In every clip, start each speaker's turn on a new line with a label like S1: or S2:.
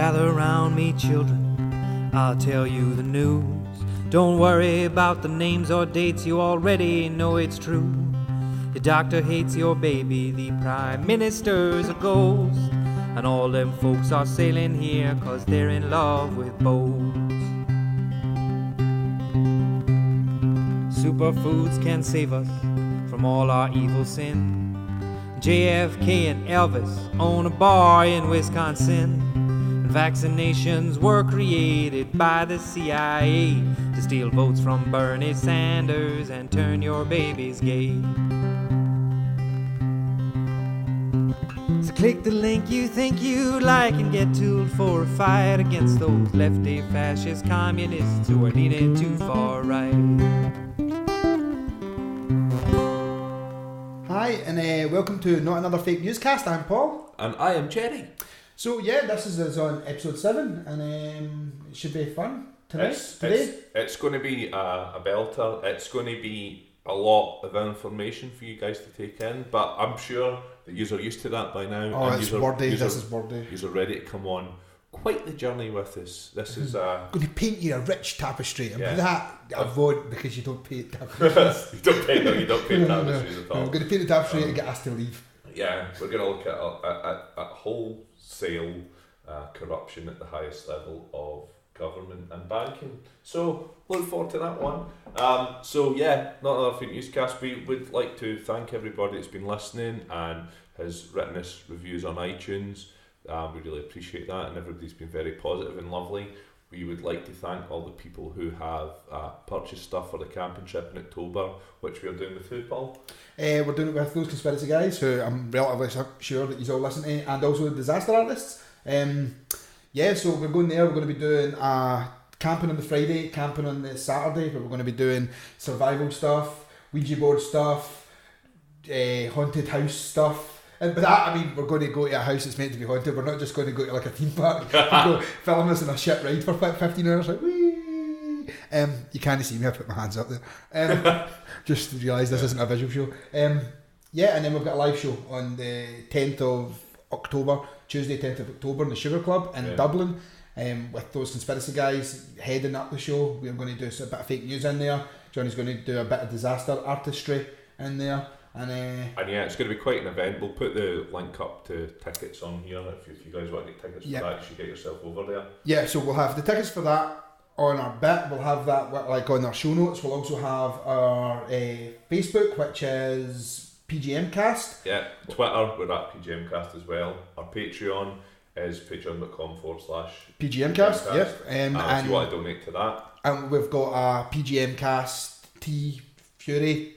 S1: Gather round me, children, I'll tell you the news. Don't worry about the names or dates, you already know it's true. The doctor hates your baby, the prime minister's a ghost, and all them folks are sailing here 'cause they're in love with boats. Superfoods can save us from all our evil sin. JFK and Elvis own a bar in Wisconsin. And vaccinations were created by the CIA to steal votes from Bernie Sanders and turn your babies gay. So click the link you think you like and get tooled for a fight against those lefty fascist communists who are leaning too far right.
S2: Hi, and welcome to Not Another Fake Newscast. I'm Paul.
S3: And I am Gerry.
S2: So yeah, this is on episode 7, and it should be fun today.
S3: It's going to be a belter. It's going to be a lot of information for you guys to take in, but I'm sure that you are used to that by now.
S2: Oh, it's wordy. This is wordy.
S3: You're ready to come on quite the journey with us. This is
S2: going to paint you a rich tapestry, and
S3: yeah.
S2: that I vote because you don't paint tapestries.
S3: you don't paint tapestries at all.
S2: I'm going to paint the tapestry and get us to leave.
S3: Yeah, we're going to look at wholesale corruption at the highest level of government and banking. So look forward to that one. So yeah, Not Another Fake Newscast. We would like to thank everybody that's been listening and has written us reviews on iTunes. We really appreciate that, and everybody's been very positive and lovely. We would like to thank all the people who have purchased stuff for the camping trip in October, which we are doing with who, Paul?
S2: We're doing it with those conspiracy guys who I'm relatively sure that you all listen to, and also the disaster artists. So we're going there. We're going to be doing camping on the Friday, camping on the Saturday, but we're going to be doing survival stuff, Ouija board stuff, haunted house stuff. And by that I mean we're going to go to a house that's meant to be haunted. We're not just going to go to like a theme park. We'll go film us in a ship ride for 15 hours. Like, whee! You can't see me. I put my hands up there. Just realise this isn't a visual show. And then we've got a live show on the 10th of October, Tuesday 10th of October in the Sugar Club in Dublin. With those conspiracy guys heading up the show. We're going to do a bit of fake news in there. Johnny's going to do a bit of disaster artistry in there. And yeah, it's
S3: going to be quite an event. We'll put the link up to tickets on here. If you guys want to get tickets for that, you should get yourself over there. Yeah,
S2: so we'll have the tickets for that on our bit. We'll have that like on our show notes. We'll also have our Facebook, which is PGMcast.
S3: Yeah, Twitter, we're at PGMcast as well. Our Patreon is patreon.com/PGMcast.
S2: Yeah.
S3: If you want to donate to that.
S2: And we've got a PGMcast T-Fury.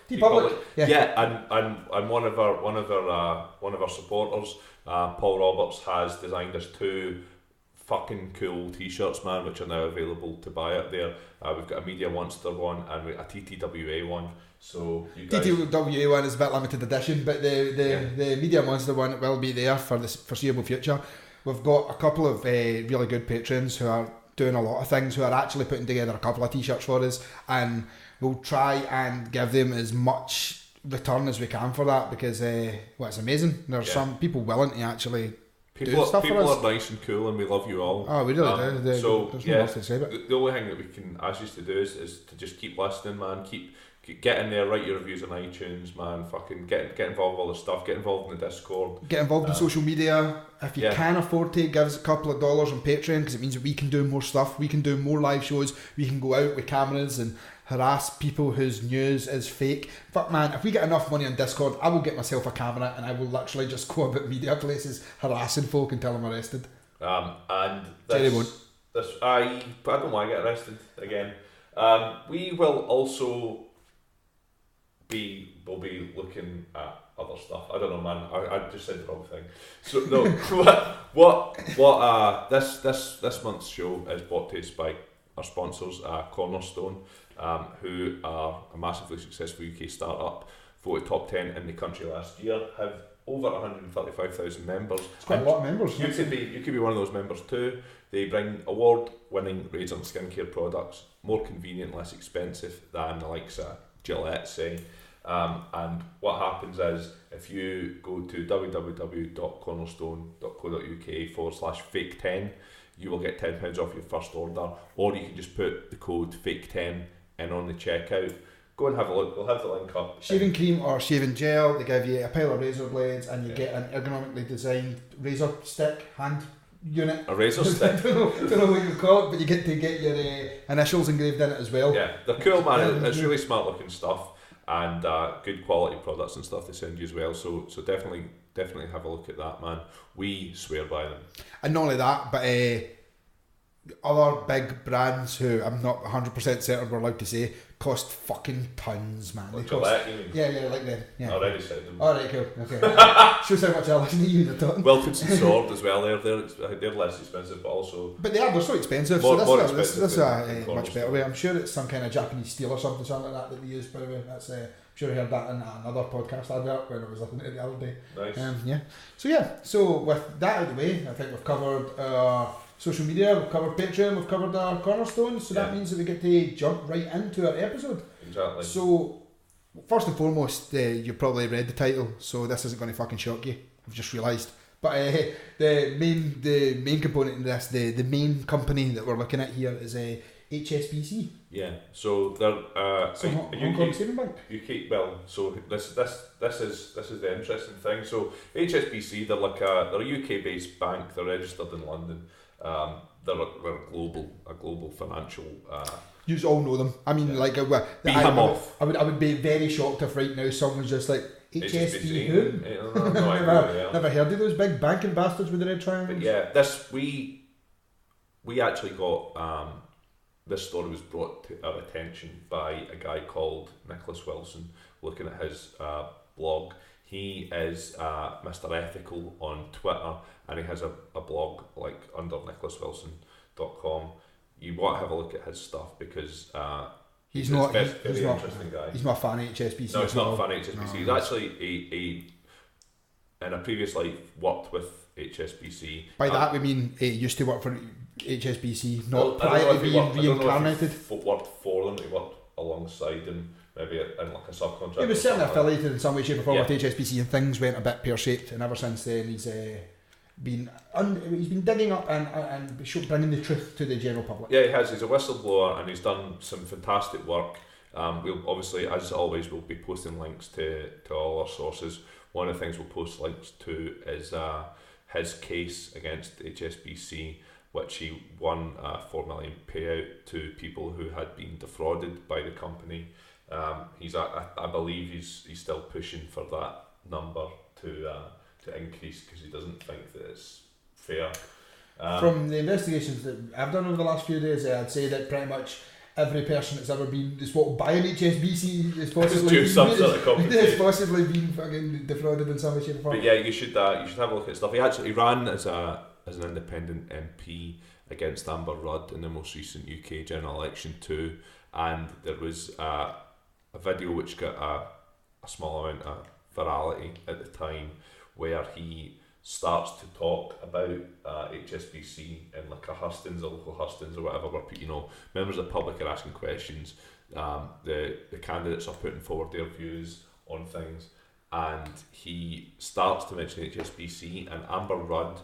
S2: T-Public.
S3: Yeah, and one of our supporters, Paul Roberts, has designed us 2 fucking cool t-shirts, man, which are now available to buy up there. We've got a Media Monster one and a TTWA one. So you guys...
S2: TTWA one is a bit limited edition, but the Media Monster one will be there for the foreseeable future. We've got a couple of really good patrons who are doing a lot of things, who are actually putting together a couple of t-shirts for us, and we'll try and give them as much return as we can for that, because it's amazing. There's some people willing to actually do stuff for us.
S3: People are nice and cool, and we love you all.
S2: Oh, we really do. There's no else to say about
S3: it. The only thing that we can ask you to do is to just keep listening, man. Keep get in there, write your reviews on iTunes, man. Fucking get involved with all the stuff. Get involved in the Discord.
S2: Get involved in social media. If you can afford to, give us a couple of dollars on Patreon, because it means that we can do more stuff. We can do more live shows. We can go out with cameras and harass people whose news is fake. Fuck man, if we get enough money on Discord, I will get myself a camera and I will literally just go about media places harassing folk until I'm arrested.
S3: And
S2: Gerry won't.
S3: I don't want to get arrested again. We will also be looking at other stuff. I don't know, man. I just said the wrong thing. So no, this month's show is brought to us by our sponsors, Cornerstone, who are a massively successful UK startup, voted top 10 in the country last year, have over 135,000 members.
S2: It's quite a lot of members.
S3: You could be one of those members too. They bring award-winning razor and skincare products, more convenient, less expensive than the likes of Gillette, say. And what happens is, if you go to www.cornerstone.co.uk/fake10, you will get £10 off your first order, or you can just put the code fake10 in on the checkout. Go and have a look. We'll have the link up.
S2: Shaving cream or shaving gel. They give you a pile of razor blades, and you get an ergonomically designed razor stick hand unit.
S3: A razor stick.
S2: don't know what you call it, but you get to get your initials engraved in it as well.
S3: Yeah, they're cool, man. It's really smart looking stuff, and good quality products and stuff they send you as well. So definitely have a look at that, man. We swear by them. And
S2: not only that, but other big brands who I'm not 100% certain we're allowed to say cost fucking tons, man.
S3: Like Gillette, you mean?
S2: Yeah, like them. Yeah.
S3: I already said them.
S2: Alright, cool. Okay. Shows how much I listen to you, they're talking.
S3: Wilkinson Sword as well. They're less expensive, but also.
S2: But they're so expensive.
S3: More
S2: This is a much better way. I'm sure it's some kind of Japanese steel or something like that they use. By the way, that's. I'm sure I heard that in another podcast advert when I was listening to it the other day.
S3: Nice.
S2: So with that out of the way, I think we've covered social media, we've covered Patreon, we've covered our cornerstones, so that means that we get to jump right into our episode.
S3: Exactly.
S2: So, first and foremost, you've probably read the title, so this isn't going to fucking shock you, I've just realised. But the main component in this, the main company that we're looking at here is HSBC.
S3: Yeah, so they're
S2: Hong Kong Saving Bank.
S3: UK. Well, so this is the interesting thing. So HSBC, they're a UK based bank. They're registered in London. They're a global financial.
S2: You all know them. I mean, I would be very shocked if right now someone's just like HSBC who? Never heard of those big banking bastards with the red triangles.
S3: But yeah, we actually got. This story was brought to our attention by a guy called Nicholas Wilson, looking at his blog. He is Mr. Ethical on Twitter, and he has a blog under nicholaswilson.com. You want to have a look at his stuff because he's very interesting guy.
S2: He's not a fan of HSBC.
S3: No, he's not a fan of HSBC. He's actually in a previous life worked with HSBC.
S2: By that we mean he used to work for HSBC, not prior to being reincarnated.
S3: He worked for them, he worked alongside them, maybe in a subcontract.
S2: He was certainly affiliated in some way, shape or form with HSBC, and things went a bit pear-shaped, and ever since then he's been digging up and bringing the truth to the general public.
S3: Yeah, he has. He's a whistleblower, and he's done some fantastic work. We'll obviously, as always, we'll be posting links to all our sources. One of the things we'll post links to is his case against HSBC, which he won a $4 million payout to people who had been defrauded by the company. I believe he's still pushing for that number to increase because he doesn't think that it's fair.
S2: From the investigations that I've done over the last few days, I'd say that pretty much every person that's ever been swatted by an HSBC is possibly been fucking defrauded in some way, shape or form.
S3: But yeah, you should have a look at stuff. He ran as an independent MP against Amber Rudd in the most recent UK general election too, and there was a video which got a small amount of virality at the time where he starts to talk about HSBC in like a hustings, a local hustings or whatever, where members of the public are asking questions, the candidates are putting forward their views on things, and he starts to mention HSBC, and Amber Rudd,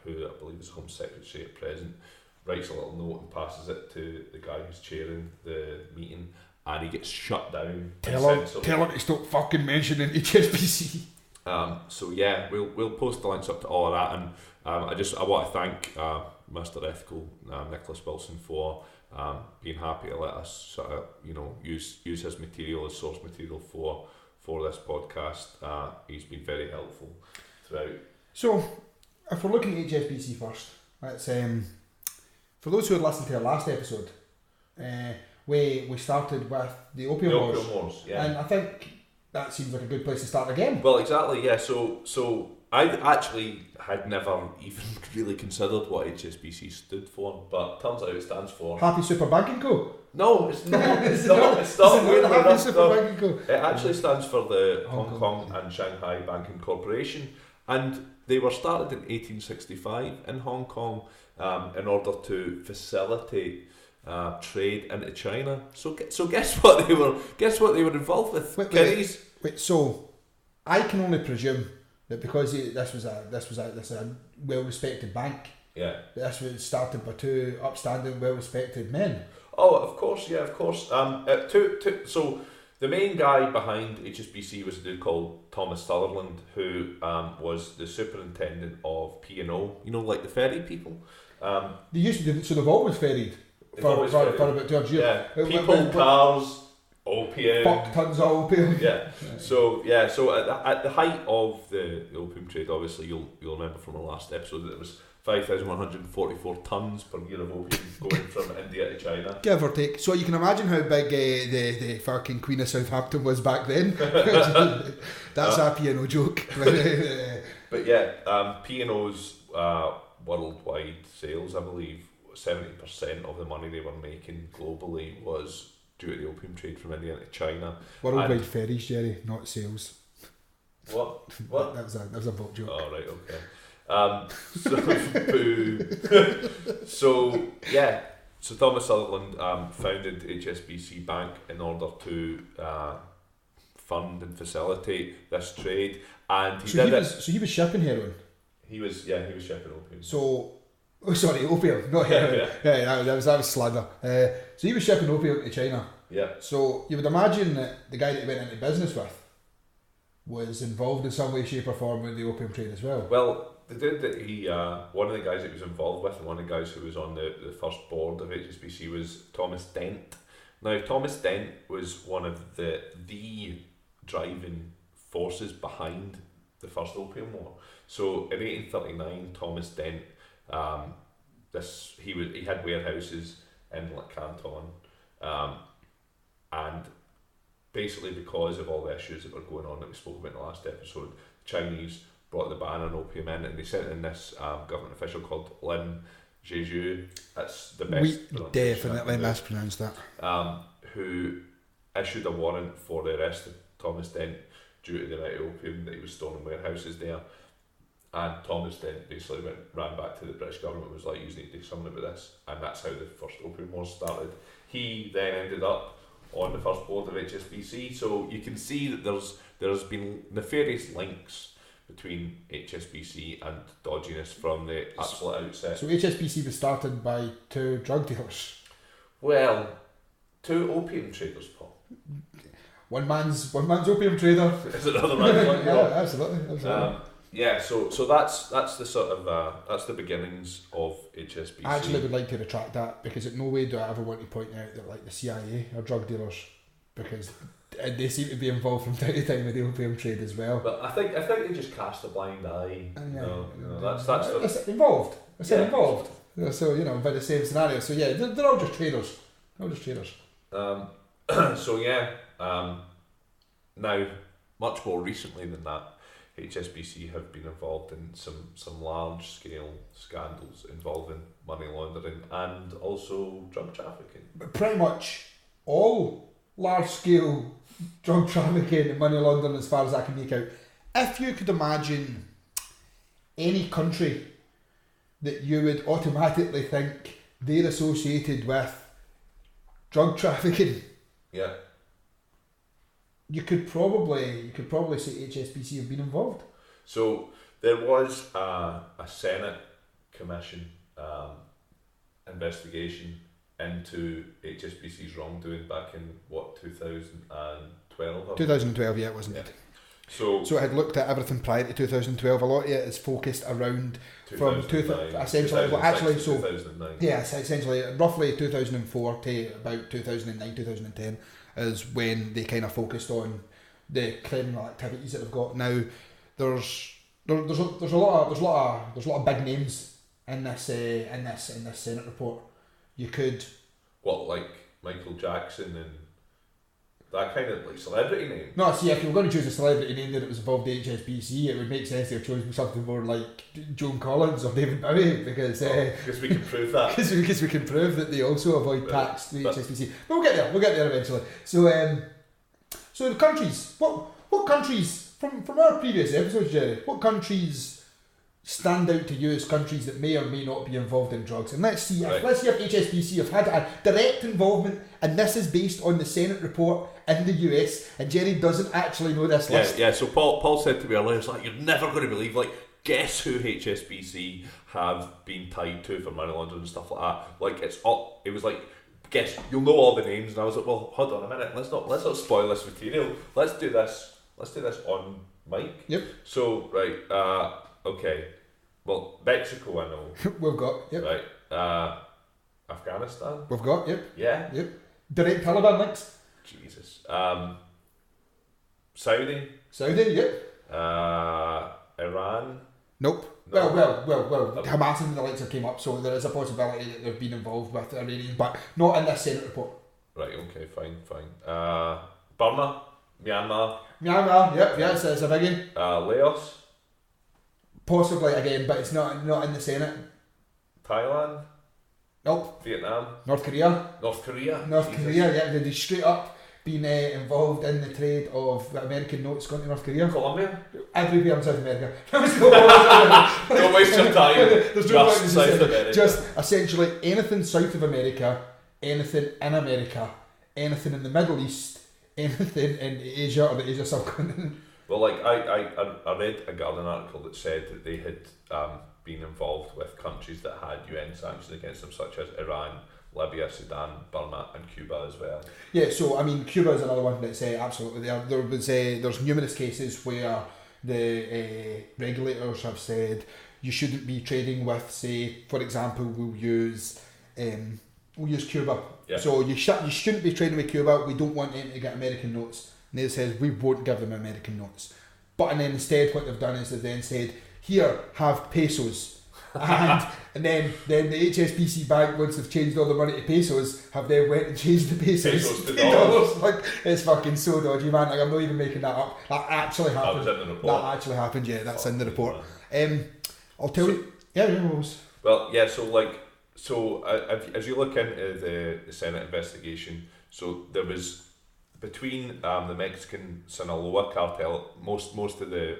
S3: who I believe is Home Secretary at present, writes a little note and passes it to the guy who's chairing the meeting, and he gets shut down.
S2: Tell him to stop fucking mentioning HSBC.
S3: So yeah, we'll post the links up to all of that, and I want to thank Mr. Ethical, Nicholas Wilson, for being happy to let us sort of use his material as source material for this podcast. He's been very helpful throughout.
S2: So, if we're looking at HSBC first, let's for those who had listened to our last episode, we started with the Opium Wars, and I think that seems like a good place to start again.
S3: Well, exactly, yeah. So I actually had never even really considered what HSBC stood for, but turns out it stands for
S2: Happy Super Banking Co.
S3: No, it's not. It's not.
S2: Happy Super Banking Co.
S3: It actually stands for the Hong Kong and Shanghai Banking Corporation, and they were started in 1865 in Hong Kong in order to facilitate trade into China. So guess what they were involved with?
S2: Wait, so I can only presume that because this was a well-respected bank.
S3: Yeah.
S2: This was started by two upstanding, well-respected men.
S3: Oh, of course, yeah, of course. So the main guy behind HSBC was a dude called Thomas Sutherland, who was the superintendent of P&O. You know, like the ferry people.
S2: They used to do, so they've always ferried for about 200 years.
S3: Yeah, people, cars, opium.
S2: Fuck tons of opium.
S3: Yeah. So at the height of the opium trade, obviously you'll remember from our last episode that it was 5,144 tons per year of opium going from India to China.
S2: Give or take. So you can imagine how big the fucking Queen of Southampton was back then. That's a P&O joke.
S3: But yeah, P&O's worldwide sales, I believe, 70% of the money they were making globally was due to the opium trade from India to China.
S2: Worldwide ferries, Gerry, not sales.
S3: What?
S2: That was a boat joke.
S3: Oh, right, okay. So Thomas Sutherland founded HSBC Bank in order to fund and facilitate this trade, and
S2: he was shipping heroin.
S3: He was shipping opium.
S2: Opium, not heroin. Yeah, that was slander. So he was shipping opium to China.
S3: Yeah.
S2: So you would imagine that the guy that he went into business with was involved in some way, shape or form with the opium trade as well.
S3: Well, the dude that he, one of the guys that he was involved with, and one of the guys who was on the first board of HSBC was Thomas Dent. Now, Thomas Dent was one of the driving forces behind the first Opium War. So in 1839, Thomas Dent, he had warehouses in Canton, and basically because of all the issues that were going on that we spoke about in the last episode, the Chinese brought the ban on opium in, and they sent in this government official called Lin Jeju. That's the best.
S2: We definitely mispronounced that.
S3: Who issued a warrant for the arrest of Thomas Dent due to the amount of opium that he was storing in warehouses there. And Thomas Dent basically ran back to the British government and was like, you need to do something about this. And that's how the first Opium War started. He then ended up on the first board of HSBC. So you can see that there's been nefarious links between HSBC and dodginess from the absolute outset.
S2: So HSBC was started by two drug dealers?
S3: Well, two opium traders, Paul.
S2: One man's opium trader.
S3: Is another man's one?
S2: Yeah, absolutely.
S3: So that's the sort of that's the beginnings of HSBC.
S2: I actually would like to retract that, because in no way do I ever want to point out that like the CIA are drug dealers, because they seem to be involved from time to time with the opium trade as well.
S3: But I think they just cast a blind eye. That's
S2: involved. I said involved. So by the same scenario. So yeah, they're all just traders.
S3: Now, much more recently than that, HSBC have been involved in some large scale scandals involving money laundering and also drug trafficking.
S2: But pretty much all large scale drug trafficking and money laundering, as far as I can make out. If you could imagine any country that you would automatically think they're associated with drug trafficking,
S3: yeah,
S2: you could probably say HSBC have been involved.
S3: So there was a Senate commission investigation into HSBC's wrongdoing back in 2012?
S2: 2012, yeah, wasn't it? So it had looked at everything prior to 2012. A lot of it is focused around from essentially 2009. Yeah, essentially roughly 2004 to about 2009, 2010 is when they kind of focused on the criminal activities that they've got. Now there's a lot of big names in this Senate report. You could
S3: like Michael Jackson and that kind of like celebrity name.
S2: No, see, if you were going to choose a celebrity name that was involved in HSBC, it would make sense to have chosen something more like Joan Collins or David Bowie, because
S3: we can prove that.
S2: Because we can prove that they also avoid tax to HSBC. But we'll get there eventually. So the countries, what countries from our previous episodes, Gerry? What countries stand out to you as countries that may or may not be involved in drugs. And let's see if HSBC have had a direct involvement, and this is based on the Senate report in the US, and Gerry doesn't actually know this list.
S3: Yeah, so Paul said to me earlier, it's like, you're never going to believe, like, guess who HSBC have been tied to for money laundering and stuff like that. Like, it was like, guess, you'll know all the names, and I was like, well, hold on a minute, let's not spoil this material. Let's do this on mic.
S2: Yep.
S3: So, right, okay. Well, Mexico, I know.
S2: We've got, yep.
S3: Right. Afghanistan.
S2: We've got, yep.
S3: Yeah.
S2: Yep. Direct Taliban links.
S3: Jesus. Saudi.
S2: Yep.
S3: Iran.
S2: Nope.
S3: No.
S2: Well. Hamas and the likes have came up, so there is a possibility that they've been involved with the Iranians, but not in this Senate report.
S3: Right. Okay. Fine. Burma. Myanmar.
S2: Yep. Yes, it's a biggie.
S3: Laos.
S2: Possibly again, but it's not in the Senate.
S3: Thailand.
S2: Nope.
S3: Vietnam.
S2: North Korea. Yeah, they straight up been involved in the trade of American notes going to North Korea.
S3: Colombia.
S2: Everywhere in South America.
S3: Don't waste your time.
S2: There's no point in
S3: South America.
S2: Just essentially anything south of America, anything in America, anything in the Middle East, anything in Asia or the Asia subcontinent.
S3: Well, like I read a Guardian article that said that they had been involved with countries that had UN sanctions against them, such as Iran, Libya, Sudan, Burma, and Cuba as well.
S2: Yeah, so I mean, Cuba is another one that's absolutely there. There's numerous cases where the regulators have said you shouldn't be trading with, say, for example, we'll use Cuba.
S3: Yeah.
S2: So you shouldn't be trading with Cuba. We don't want them to get American notes. And they says we won't give them American notes. And then instead what they've done is they've then said, here, have pesos. and then the HSBC bank, once they've changed all the money to pesos, have then went and changed the pesos
S3: to dollars.
S2: Like, it's fucking so dodgy, man. Like, I'm not even making that up. That actually happened.
S3: That was in the report.
S2: That actually happened, yeah. That's in the report. I'll tell you. Yeah,
S3: well, yeah, so as you look into the Senate investigation, so there was, between the Mexican Sinaloa cartel, most of the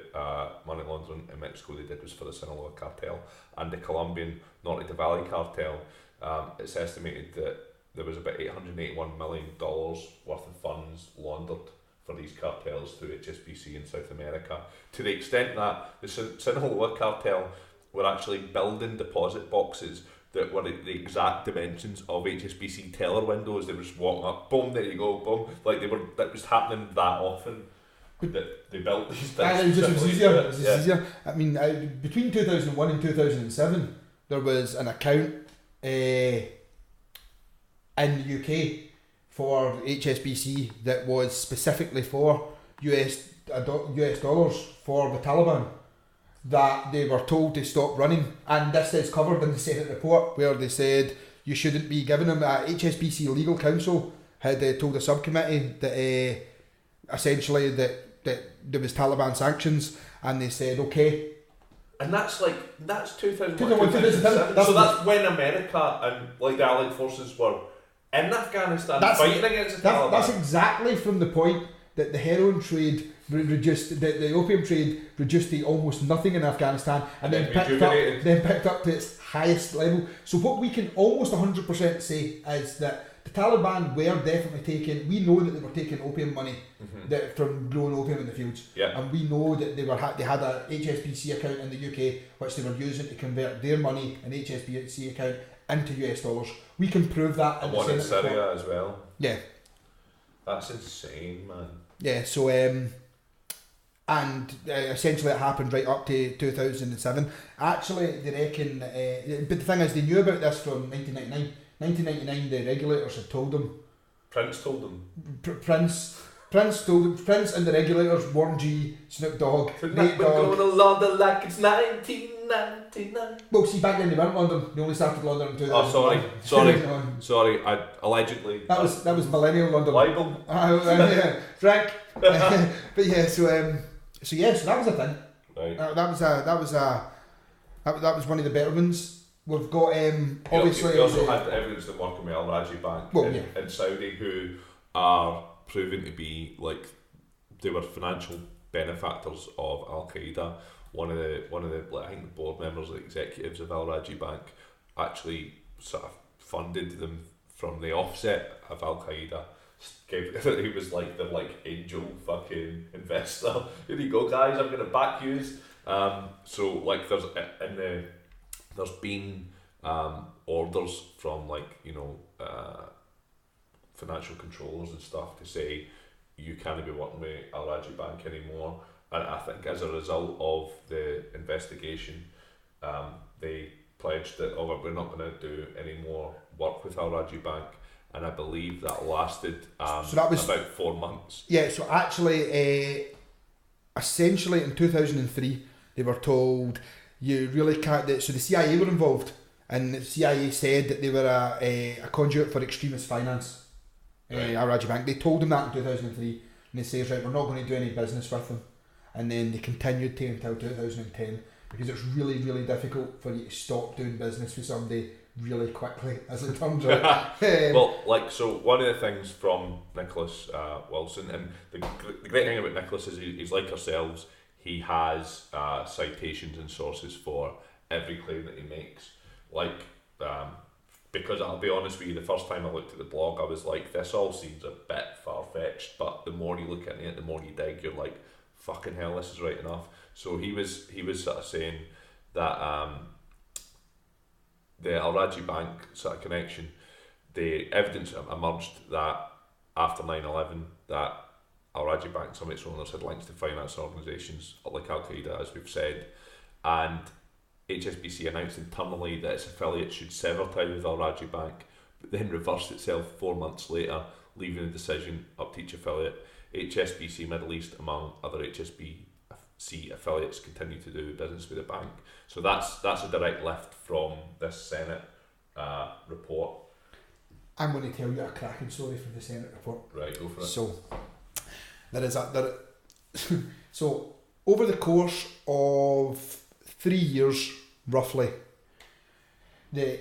S3: money laundering in Mexico they did was for the Sinaloa cartel, and the Colombian Norte del Valle cartel, it's estimated that there was about $881 million worth of funds laundered for these cartels through HSBC in South America, to the extent that the Sinaloa cartel were actually building deposit boxes that were the exact dimensions of HSBC teller windows. They were just walking up, boom, there you go, boom. Like that was happening that often that they built these things.
S2: It was easier. I mean, between 2001 and 2007, there was an account in the UK for HSBC that was specifically for US dollars for the Taliban, that they were told to stop running, and this is covered in the Senate report where they said you shouldn't be giving them. HSBC legal counsel had told a subcommittee that essentially that there was Taliban sanctions, and they said okay.
S3: And that's 2001,
S2: 2007.
S3: So that's when America and like the Allied forces were in Afghanistan fighting against the Taliban.
S2: That's exactly from the point that the heroin trade reduced, the opium trade reduced to almost nothing in Afghanistan, and then picked up to its highest level. So what we can almost 100% say is that the Taliban were definitely taking. We know that they were taking opium money from growing opium in the fields, and we know that they had a HSBC account in the UK which they were using to convert their money, an HSBC account, into US dollars. We can prove that.
S3: And one in Syria as well.
S2: Yeah,
S3: that's insane, man.
S2: Yeah, so essentially it happened right up to 2007. Actually, they reckon, but the thing is, they knew about this from 1999. 1999, the regulators had told them.
S3: Prince told them.
S2: Prince told them. Prince and the regulators, Warren G, Snoop Dogg, Nate Dogg.
S3: We're going to launder like it's 1999.
S2: Well, see, back then they weren't laundering. They only started laundering in 2001.
S3: Oh, sorry. Allegedly.
S2: That was millennial laundering.
S3: Libel.
S2: Yeah, Frank. But yeah, so that was a thing.
S3: Right.
S2: That was one of the better ones. We've got obviously.
S3: We also had evidence that working with Al Rajhi Bank in Saudi, who are proven to be like they were financial benefactors of Al Qaeda, one of the I think the board members, the executives of Al Rajhi Bank, actually sort of funded them from the offset of Al Qaeda. He was like the angel fucking investor. Here you go, guys. I'm gonna back yous. So like there's been orders from financial controllers and stuff to say you can't be working with Al Rajhi Bank anymore. And I think as a result of the investigation, they pledged that we're not going to do any more work with Al Rajhi Bank. And I believe that lasted so that was, about 4 months.
S2: Yeah, so actually, essentially in 2003, they were told you really can't. So the CIA were involved, and the CIA said that they were a conduit for extremist finance.
S3: Right.
S2: Al Rajhi Bank. They told them that in 2003, and they said, right, we're not going to do any business with them. And then they continued to until 2010, because it's really, really difficult for you to stop doing business with somebody really quickly, as it turns out.
S3: Well, so one of the things from Nicholas Wilson, and the great thing about Nicholas is he's like ourselves, he has citations and sources for every claim that he makes. Because I'll be honest with you, the first time I looked at the blog, I was like, this all seems a bit far-fetched, but the more you look at it, the more you dig, you're like, fucking hell, this is right enough. So he was sort of saying that the Al Rajhi Bank sort of connection, the evidence emerged that after 9/11 that Al Rajhi Bank, some of its owners had links to finance organisations like Al Qaeda, as we've said, and HSBC announced internally that its affiliates should sever ties with Al Rajhi Bank, but then reversed itself 4 months later, leaving the decision up to each affiliate. HSBC Middle East, among other HSBC affiliates, continue to do business with the bank. So that's a direct lift from this Senate report.
S2: I'm going to tell you a cracking story from the Senate report.
S3: Right, go for it.
S2: So so over the course of 3 years, roughly, the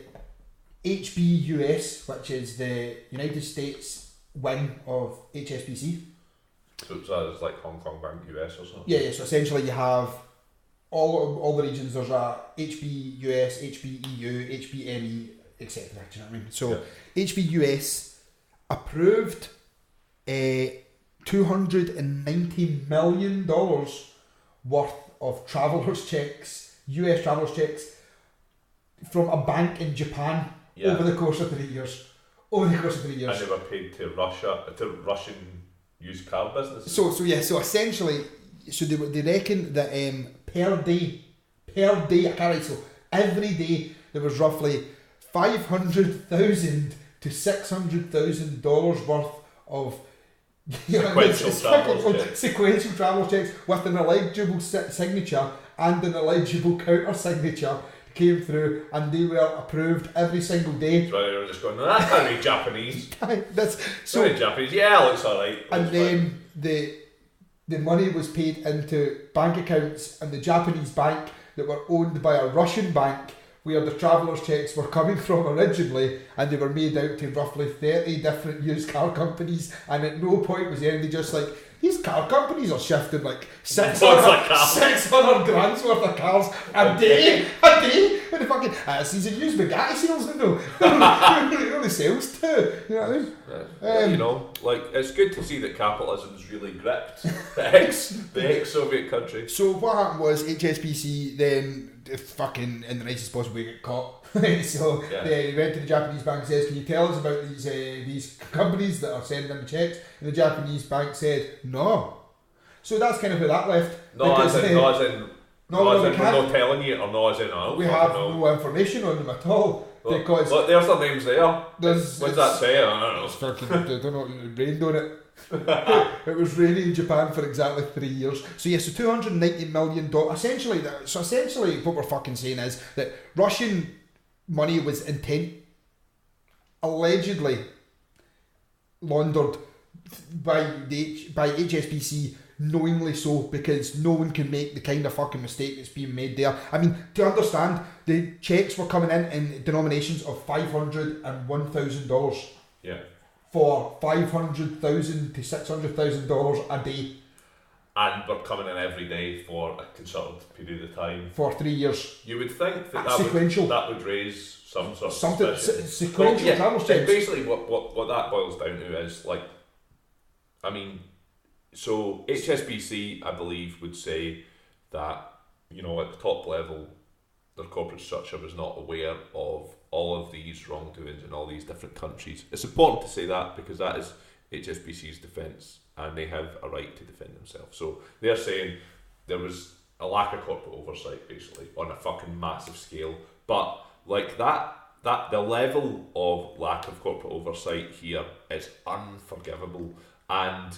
S2: HBUS, which is the United States wing of HSBC.
S3: So it's like Hong Kong Bank US or something?
S2: Yeah, so essentially you have all the regions. There's a HBUS, HBEU, HBME, etc. Do you know what I mean? So yeah. HBUS approved $290 million worth of travellers checks, US travellers checks, from a bank in Japan over the course of 3 years. And
S3: they were paid to Russian used car businesses.
S2: So essentially, they reckon that per day, I can't write, so every day there was roughly $500,000 to $600,000 worth of sequential travel checks with an illegible signature and an illegible counter signature came through, and they were approved every single day.
S3: Right, they were just going, no, that can't be Japanese.
S2: Sorry,
S3: Japanese. Yeah, looks alright.
S2: And then the money was paid into bank accounts in the Japanese bank that were owned by a Russian bank, where the travellers' checks were coming from originally, and they were made out to roughly 30 different used car companies, and at no point was anybody just like, these car companies are shifting like 600 grand's worth of cars a day. And the fucking, he's a used Bugatti salesman though. He only sells two. You know what I mean?
S3: It's good to see that capitalism's really gripped the ex-Soviet country.
S2: So what happened was HSBC then, fucking in the nicest possible way, got caught. So he went to the Japanese bank and says, can you tell us about these companies that are sending in the checks? And the Japanese bank said, no. So that's kind of where that left.
S3: No, as in we're not telling you, or no as in,
S2: we have no information on them at all. Because
S3: look, there's their names there. What's that say? I don't know.
S2: I don't know, it rained on it. It was raining in Japan for exactly 3 years. So so $290 million. Essentially what we're fucking saying is that Russian money was allegedly laundered by HSBC, knowingly so, because no one can make the kind of fucking mistake that's being made there. I mean, to understand, the checks were coming in denominations of $500 and $1,000.
S3: Yeah.
S2: For $500,000 to $600,000 a day.
S3: and were coming in every day for a concerted period of time.
S2: For 3 years.
S3: You would think that
S2: Sequential.
S3: that would raise some sort of
S2: Something
S3: suspicion.
S2: sequential travels checks.
S3: Basically what that boils down to is, like, I mean, so HSBC, I believe, would say that, you know, at the top level, their corporate structure was not aware of all of these wrongdoings in all these different countries. It's important to say that because that is HSBC's defence, and they have a right to defend themselves. So they're saying there was a lack of corporate oversight, basically, on a fucking massive scale. But like that the level of lack of corporate oversight here is unforgivable. And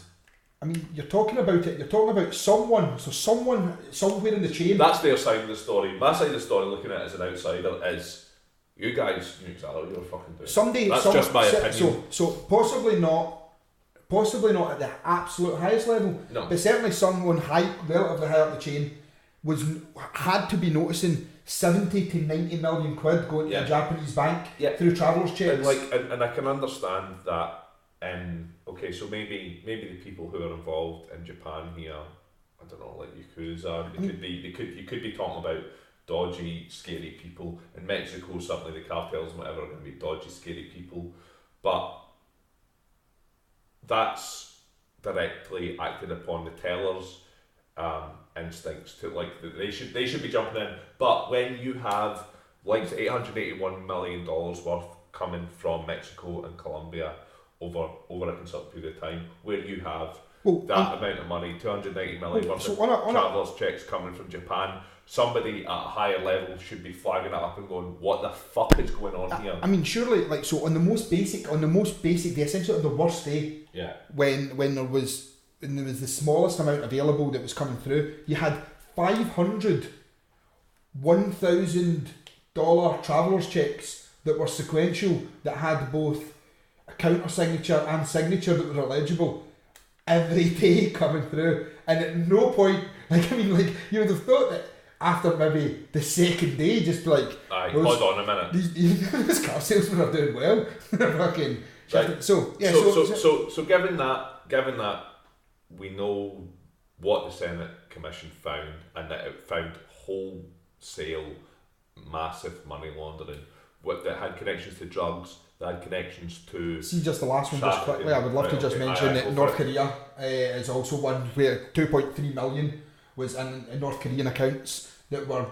S2: I mean, you're talking about someone somewhere in the chain.
S3: That's their side of the story. My side of the story, looking at it as an outsider, is you guys knew exactly what you were fucking doing. That's just my opinion.
S2: So possibly not at the absolute highest level,
S3: no.
S2: But certainly someone relatively high up the chain had to be noticing 70 to 90 million quid going to a Japanese bank through travellers checks.
S3: And I can understand that. Okay, so maybe the people who are involved in Japan here, I don't know, like Yakuza, you could be talking about dodgy, scary people. In Mexico, certainly the cartels and whatever are going to be dodgy, scary people, but that's directly acted upon the tellers' instincts to, like, they should be jumping in. But when you have like $881 million worth coming from Mexico and Colombia over a concerted period of time, where you have that amount of money, 290 million worth of travellers checks coming from Japan, somebody at a higher level should be flagging it up and going, what the fuck is going on here? I
S2: mean, surely, like, so on the most basic, the essentially on the worst day, when there was the smallest amount available that was coming through, you had 500 $1,000 travellers checks that were sequential, that had both a counter signature and signature that were illegible every day coming through. And at no point, like, I mean, like, you would have thought that after maybe the second day, just be like,
S3: hold on a minute,
S2: these car salesmen are doing well. Fucking
S3: right. So given that we know what the Senate Commission found, and that it found wholesale massive money laundering that had connections to drugs, that had connections to...
S2: See, just the last one just quickly, I would love to just mention that North Korea is also one where 2.3 million was in North Korean accounts that were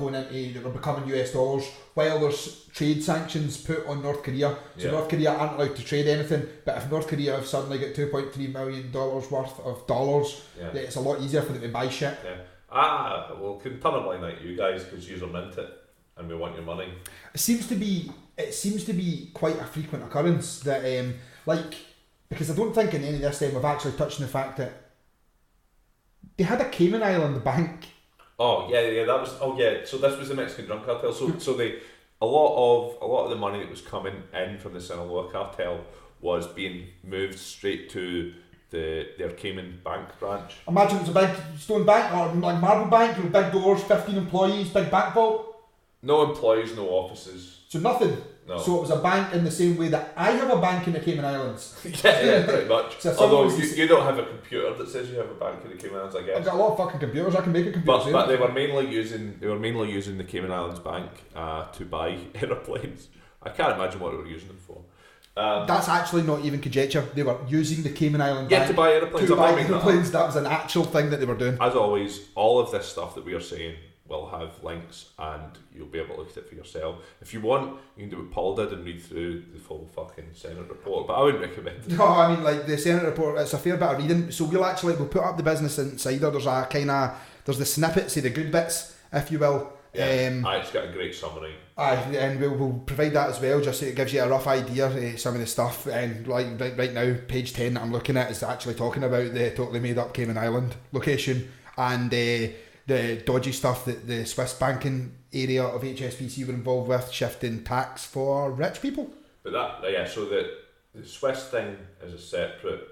S2: becoming US dollars, while there's trade sanctions put on North Korea. So North Korea aren't allowed to trade anything, but if North Korea have suddenly got $2.3 million worth of dollars, it's a lot easier for them to buy shit.
S3: Well, can turn a blind eye to you guys because you're mint it and we want your money.
S2: It seems to be quite a frequent occurrence that because I don't think in any of this time we've actually touched on the fact that they had a Cayman Island bank.
S3: So this was the Mexican drug cartel. So they a lot of the money that was coming in from the Sinaloa cartel was being moved straight to their Cayman bank branch.
S2: Imagine it was a big stone bank or like marble bank, with big doors, 15 employees, big bank vault.
S3: No employees, no offices.
S2: So nothing.
S3: No.
S2: So it was a bank in the same way that I have a bank in the Cayman Islands.
S3: yeah, pretty much. So although you don't have a computer that says you have a bank in the Cayman Islands, I guess.
S2: I've got a lot of fucking computers. I can make a computer.
S3: But they were mainly using the Cayman Islands bank to buy aeroplanes. I can't imagine what they were using them for.
S2: That's actually not even conjecture. They were using the Cayman Island bank
S3: to buy aeroplanes.
S2: That was an actual thing that they were doing.
S3: As always, all of this stuff that we are saying will have links and you'll be able to look at it for yourself. If you want, you can do what Paul did and read through the full fucking Senate report, but I wouldn't recommend it.
S2: No, I mean, like, the Senate report, it's a fair bit of reading. So we'll put up the Business Insider. There's the snippets of the good bits, if you will.
S3: It's got a great summary.
S2: And we'll provide that as well, just so it gives you a rough idea of some of the stuff. And like right now, page 10 that I'm looking at is actually talking about the totally made up Cayman Island location and the dodgy stuff that the Swiss banking area of HSBC were involved with, shifting tax for rich people.
S3: But so the Swiss thing is a separate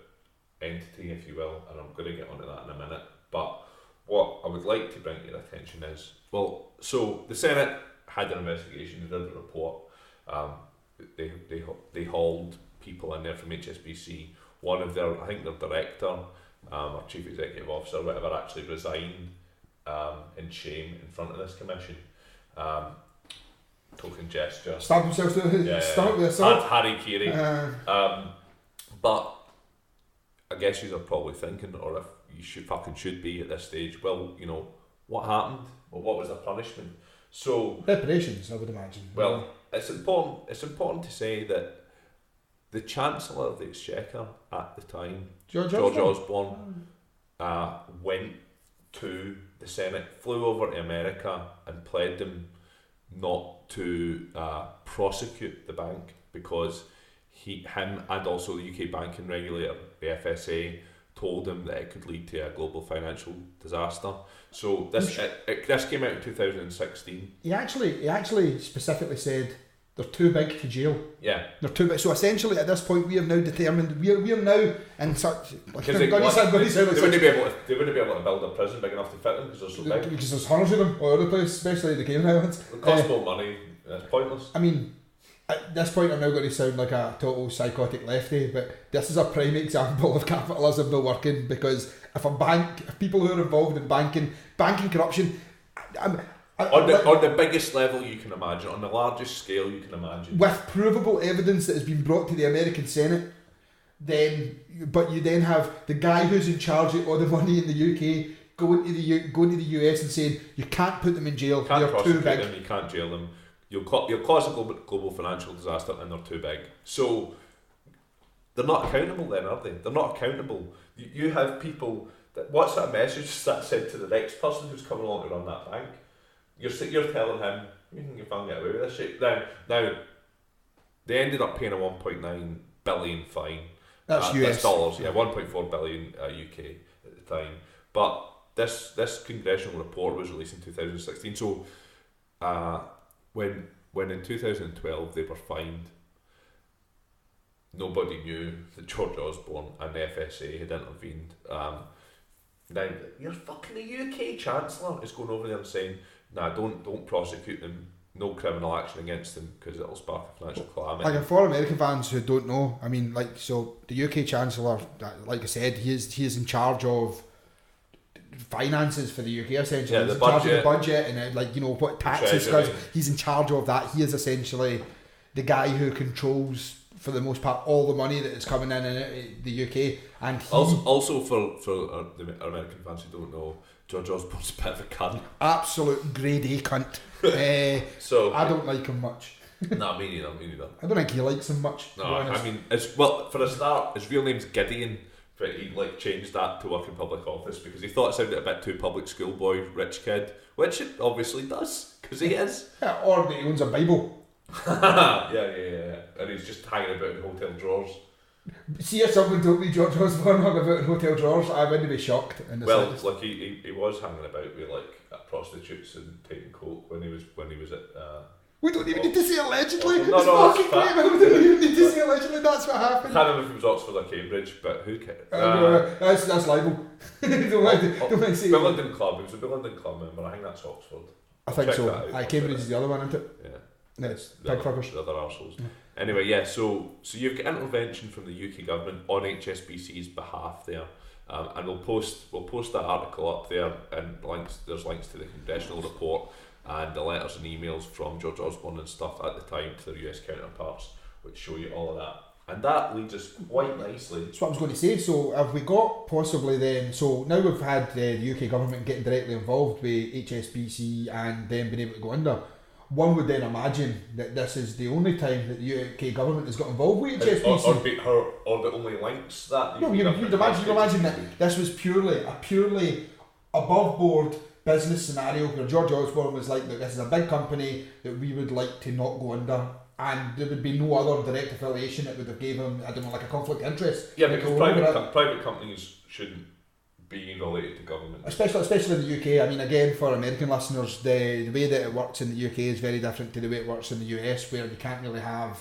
S3: entity, if you will, and I'm going to get onto that in a minute. But what I would like to bring to your attention is, so the Senate had an investigation, they did a report, they hauled people in there from HSBC. One of their director or chief executive officer, whatever, actually resigned in shame in front of this commission. Token gesture.
S2: Stab himself to the stomach with a sword.
S3: Harry Carey. But I guess you're probably thinking, or if you should be at this stage, well, you know, what happened? Well, what was the punishment? So
S2: reparations, I would imagine.
S3: Well, it's important to say that the Chancellor of the Exchequer at the time, George Osborne, went to the Senate, flew over to America and pled them not to prosecute the bank because him and also the UK banking regulator, the FSA, told him that it could lead to a global financial disaster. So this came out in 2016. He
S2: actually specifically said they're too big to jail.
S3: Yeah,
S2: they're too big. So essentially, at this point, we have now determined we are now in such.
S3: They wouldn't be able to build a prison big enough to fit them because they're so big.
S2: Because there's hundreds of them all over the place, especially the Cayman Islands.
S3: It costs more money. It's pointless.
S2: I mean, at this point, I'm now going to sound like a total psychotic lefty, but this is a prime example of capitalism not working, because if people who are involved in banking corruption,
S3: on the biggest level you can imagine, on the largest scale you can imagine,
S2: with provable evidence that has been brought to the American Senate, but you then have the guy who's in charge of all the money in the UK going to the US and saying you can't put them in jail, they're too big.
S3: Them, you can't jail them. You'll cause a global financial disaster and they're too big. So they're not accountable then, are they? They're not accountable. You have people what sort of message is that sent to the next person who's coming along to run that bank? You're telling him you can get away with this shit. Now they ended up paying a 1.9 billion fine.
S2: That's US
S3: dollars. Yeah, 1.4 billion UK at the time. But this congressional report was released in 2016. So when in 2012 they were fined, nobody knew that George Osborne and the FSA had intervened. Now you're fucking the UK Chancellor is going over there and saying, "Nah, don't prosecute them. No criminal action against them because it'll spark a financial calamity."
S2: Like, for American fans who don't know, I mean, so the UK Chancellor, like I said, he is in charge of finances for the UK essentially.
S3: Yeah,
S2: he's
S3: in
S2: charge of the budget and what taxes. He's in charge of that. He is essentially the guy who controls, for the most part, all the money that is coming in the UK. And
S3: also for the American fans who don't know, George Osborne's a bit of a cunt.
S2: Absolute grade A cunt. So I don't like him much.
S3: Nah, me neither.
S2: I don't think he likes him much.
S3: No, I mean, for a start, his real name's Gideon, but he changed that to work in public office because he thought it sounded a bit too public schoolboy, rich kid, which it obviously does, because he is.
S2: Yeah, or that he owns a Bible.
S3: yeah. And he's just hanging about in hotel drawers.
S2: See, if someone told me George Osborne hung about in hotel drawers, I wouldn't be shocked.
S3: He was hanging about with prostitutes and taking coke when he was at.
S2: We don't even need to say allegedly.
S3: No,
S2: it's fucking great. We don't even need to say allegedly. That's what happened.
S3: I can't remember if it was Oxford or Cambridge, but who cares?
S2: That's libel. Don't mind saying.
S3: London Club. It was a London Club member. I think that's Oxford.
S2: I think so. Cambridge is the other one, isn't it?
S3: Yeah.
S2: No, it's pig fuckers.
S3: The other arseholes. Yeah. Anyway, yeah. So you've got intervention from the UK government on HSBC's behalf there, and we'll post that article up there, and there's links to the congressional report and the letters and emails from George Osborne and stuff at the time to their US counterparts, which show you all of that. And that leads us quite nicely.
S2: That's what I was going to say. So have we got possibly then, so now we've had the UK government getting directly involved with HSBC and then being able to go under, one would then imagine that this is the only time that the UK government has got involved with HSBC.
S3: Or the only links that...
S2: No, you'd imagine that this was a purely above board business scenario where George Osborne was like, this is a big company that we would like to not go under, and there would be no other direct affiliation that would have gave him, I don't know, like a conflict of interest.
S3: Yeah, because private companies shouldn't be related to government.
S2: Especially in the UK. I mean, again, for American listeners, the way that it works in the UK is very different to the way it works in the US, where you can't really have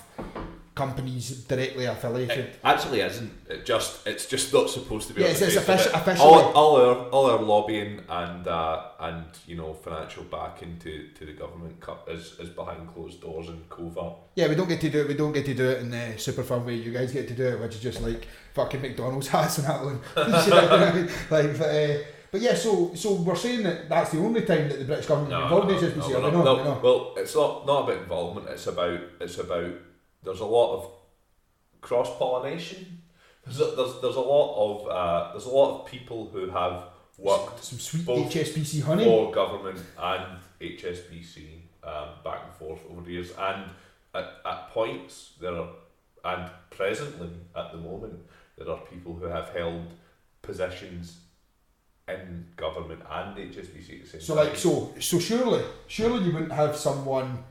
S2: companies directly affiliated.
S3: It actually isn't. It's just not supposed to be.
S2: Yeah,
S3: on the
S2: it's
S3: face of it.
S2: officially.
S3: All our lobbying and financial backing to the government is behind closed doors and covert.
S2: Yeah, we don't get to do it. We don't get to do it in the super fun way. You guys get to do it, which is just like fucking McDonald's hats and that one. But yeah, so we're saying that that's the only time that the British government involved in HSBC.
S3: No. Well, it's not about involvement. It's about there's a lot of cross pollination. There's a lot of people who have worked
S2: some sweet
S3: both
S2: HSBC honey
S3: for government and HSBC back and forth over the years, and at points and presently at the moment there are people who have held positions in government and HSBC at the same time.
S2: So surely you wouldn't have someone,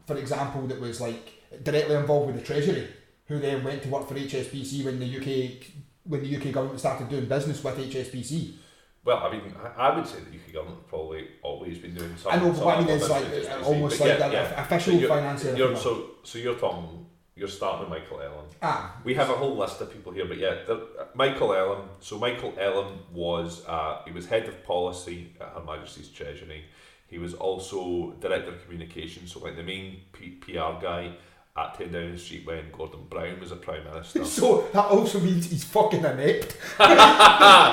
S2: for example, that was like directly involved with the Treasury, who then went to work for HSBC when the UK government started doing business with HSBC.
S3: Well, I mean, I would say the UK government have probably always been doing something.
S2: I know, but what I mean is like almost like official financial.
S3: You're starting with Michael Ellen. We have a whole list of people here, but Michael Ellen. So Michael Ellen was he was head of policy at Her Majesty's Treasury. He was also director of communications, so like the main PR guy at 10 Downing Street when Gordon Brown was a Prime Minister.
S2: So that also means he's fucking inept.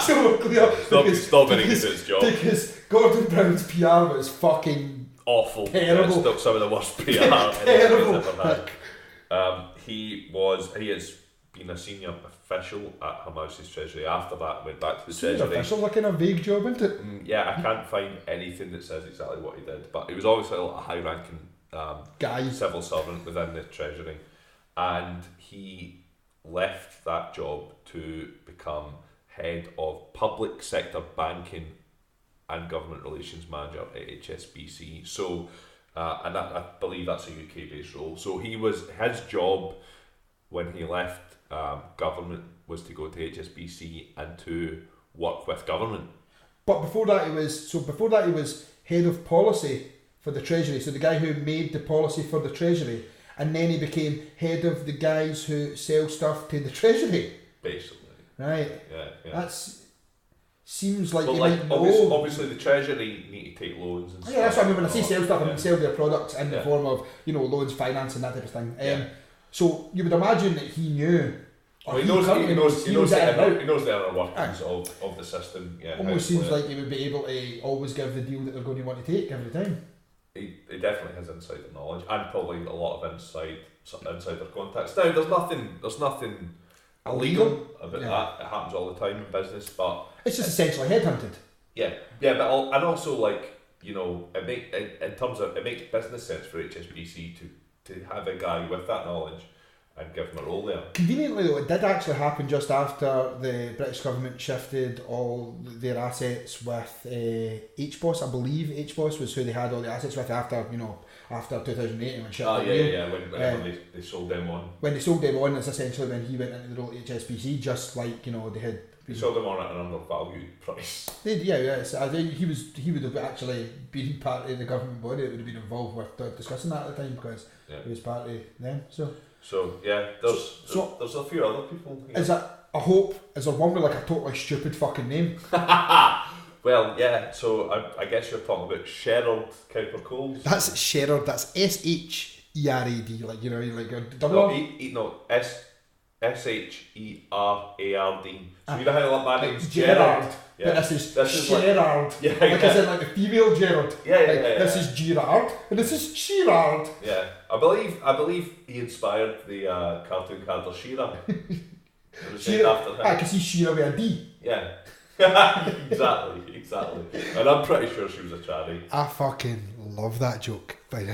S2: So we're clear.
S3: Stop getting into his job.
S2: Because Gordon Brown's PR was fucking
S3: awful.
S2: Terrible.
S3: It's some of the worst PR
S2: terrible.
S3: ever had. He has been a senior official at Her Majesty's Treasury. After that, went back to the
S2: senior
S3: Treasury.
S2: Official, like in a vague job, isn't it?
S3: Yeah, I can't find anything that says exactly what he did, but he was obviously a high-ranking
S2: guy,
S3: civil servant within the Treasury, and he left that job to become head of public sector banking and government relations manager at HSBC. So, and I believe that's a UK-based role. So his job when he left government was to go to HSBC and to work with government.
S2: But before that, he was head of policy for the Treasury. So the guy who made the policy for the Treasury, and then he became head of the guys who sell stuff to the Treasury.
S3: Basically.
S2: Right.
S3: Yeah.
S2: That's seems like,
S3: obviously the Treasury need to take loans and stuff.
S2: Yeah, that's what I mean. When I say sell stuff, I mean sell their products in the form of loans, finance, and that type of thing. So you would imagine that he knew.
S3: He knows the inner workings of the system. Yeah,
S2: almost seems like he would be able to always give the deal that they're going to want to take every time.
S3: He definitely has insider knowledge and probably a lot of insider contacts. Now, there's nothing illegal about that. It happens all the time in business, but
S2: it's just essentially headhunted.
S3: Yeah, but also it makes business sense for HSBC to have a guy with that knowledge and give him a role there.
S2: Conveniently though, it did actually happen just after the British government shifted all their assets with HBOS. I believe HBOS was who they had all the assets with after 2008 when shit went real.
S3: When they sold them on.
S2: When they sold them on, it's essentially when he went into the role at HSBC, just like, they had...
S3: They sold them on at an undervalued price.
S2: So I think he would have actually been part of the government body that would have been involved with discussing that at the time, because he was part of them.
S3: So yeah, there's a few other people here.
S2: Is there one with like a totally stupid fucking name?
S3: Well, yeah, so I guess you're talking about Sherard Cowper-Coles.
S2: That's Sherard, that's Sherard, like, like a double
S3: Sherard. So you know how that name's
S2: Gerard.
S3: Yeah.
S2: But this is Gerard.
S3: Like,
S2: as in like the female Gerard.
S3: Yeah.
S2: This is Gerard and this is Sherard.
S3: Yeah. I believe he inspired the cartoon character Shearer. It was named after him.
S2: Because he's Shearer with a D.
S3: Yeah. Exactly. And I'm pretty sure she was a charity.
S2: I fucking love that joke. I'm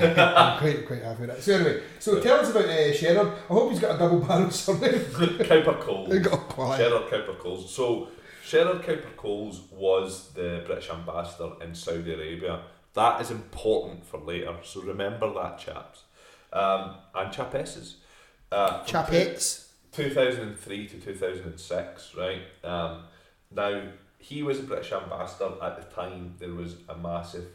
S2: quite happy with that. So anyway, tell us about Sherard. I hope he's got a double barrel surname.
S3: Cowper-Coles.
S2: Sherard
S3: Cowper-Coles. So Sherard Cowper-Coles was the British ambassador in Saudi Arabia. That is important for later, so remember that, chaps. And chapesses.
S2: Chapettes.
S3: 2003 to 2006, right? Now, he was a British ambassador at the time. There was a massive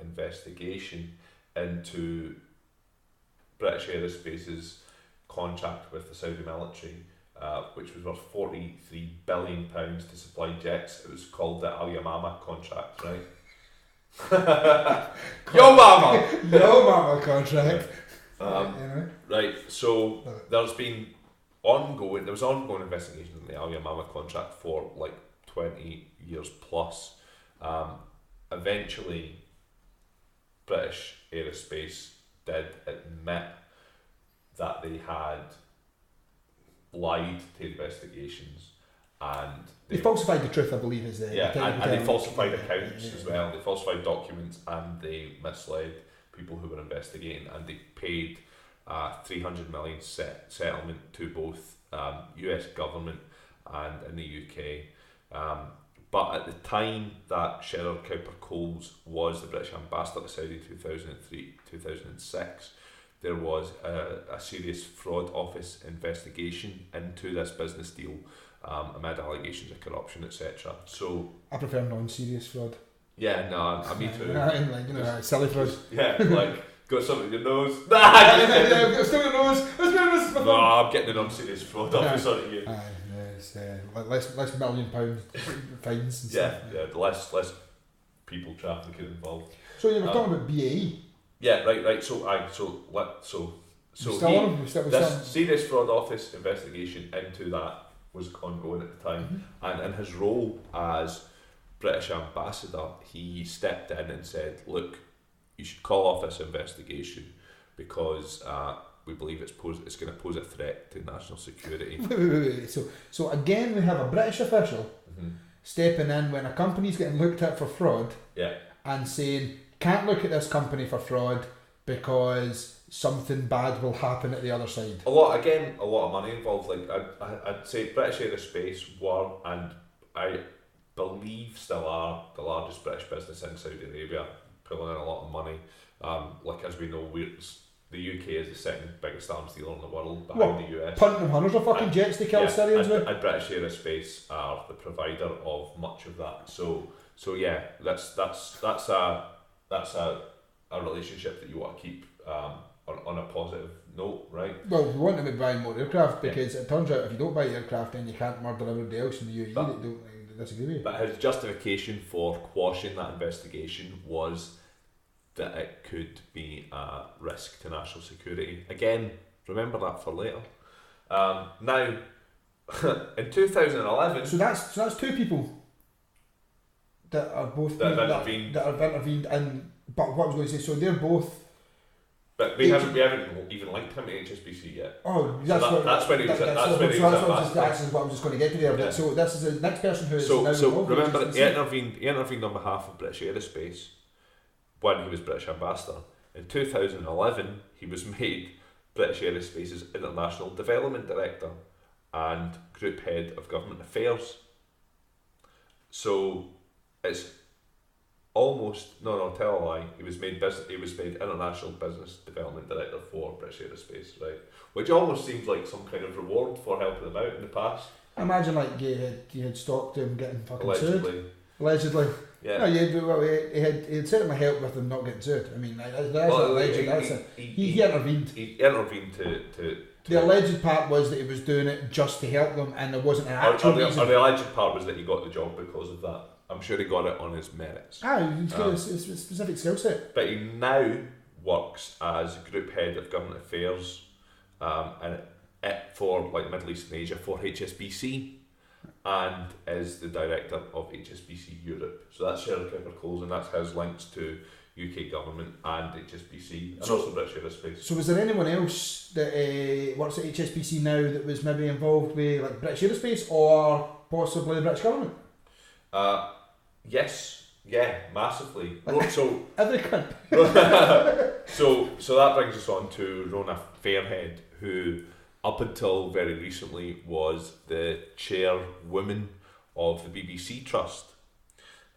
S3: investigation into British Aerospace's contract with the Saudi military, which was worth £43 billion to supply jets. It was called the Al Yamama contract, right? Yo mama!
S2: Yo mama contract.
S3: Right, so there was ongoing investigations in the Al Yamama contract for like 20 years plus. Eventually, British Aerospace did admit that they had lied to investigations, and
S2: they falsified the truth, I believe, is the
S3: and they falsified accounts as well. They falsified documents and they misled people who were investigating, and they paid $300 million settlement to both US government and in the UK. But at the time that Cheryl Cowper-Coles was the British ambassador to Saudi in 2003-2006, there was a serious fraud office investigation into this business deal amid allegations of corruption, etc. So
S2: I prefer non-serious fraud.
S3: Yeah, no, me too.
S2: Like, silly fraud.
S3: Yeah, like got something in your nose.
S2: I've still your nose.
S3: No, I'm getting the non-serious fraud office on you.
S2: Less £1 million fines. And
S3: stuff. The less people trafficking involved.
S2: So you were talking about BAE.
S3: Yeah, right. So this serious fraud office investigation into that was ongoing at the time, and in his role as British ambassador, he stepped in and said, "Look, you should call off this investigation because we believe it's going to pose a threat to national security."
S2: Wait. So again, we have a British official stepping in when a company's getting looked at for fraud, and saying, "Can't look at this company for fraud because something bad will happen at the other side."
S3: A lot of money involved. Like I'd say, British Aerospace were, and I believe still are, the largest British business in Saudi Arabia, pulling in a lot of money. Like as we know, the UK is the second biggest arms dealer in the world behind the US.
S2: Punting them hundreds of fucking jets to kill Syrians with.
S3: And British Aerospace are the provider of much of that. So yeah, that's a relationship that you want to keep on a positive note, right?
S2: Well, we want to be buying more aircraft because it turns out if you don't buy aircraft, then you can't murder everybody else in the UAE that don't disagree with you.
S3: But his justification for quashing that investigation was that it could be a risk to national security. Again, remember that for later. Now, in 2011... So
S2: that's two people that are both...
S3: That have intervened
S2: in... But what I was going to say, so they're both...
S3: But we haven't even linked him to HSBC yet.
S2: Oh,
S3: that's when he was ambassador.
S2: That's what I was just going to get to there.
S3: Yeah.
S2: So this is the next person who is
S3: now
S2: involved.
S3: So remember, he intervened on behalf of British Aerospace when he was British ambassador. In 2011, he was made British Aerospace's International Development Director and Group Head of Government Affairs. So it's almost tell a lie. He was made International Business Development Director for British Aerospace, right? Which almost seems like some kind of reward for helping them out in the past.
S2: Imagine like you had stalked him getting fucking
S3: sued.
S2: Allegedly.
S3: Yeah.
S2: No, he had certainly helped with them not getting sued. I mean, he intervened.
S3: He intervened to
S2: the alleged part was that he was doing it just to help them, and there wasn't an actual reason.
S3: Or the alleged part was that he got the job because of that. I'm sure he got it on his merits.
S2: He's got a specific skill set.
S3: But he now works as Group Head of Government Affairs for like Middle East and Asia for HSBC, and is the Director of HSBC Europe. So that's Cheryl Cowper-Coles, and that's his links to UK government and HSBC, and also British Aerospace.
S2: So was there anyone else that works at HSBC now that was maybe involved with like British Aerospace or possibly the British government?
S3: Yes, massively. So
S2: every cunt.
S3: so that brings us on to Rona Fairhead, who up until very recently was the chairwoman of the BBC Trust.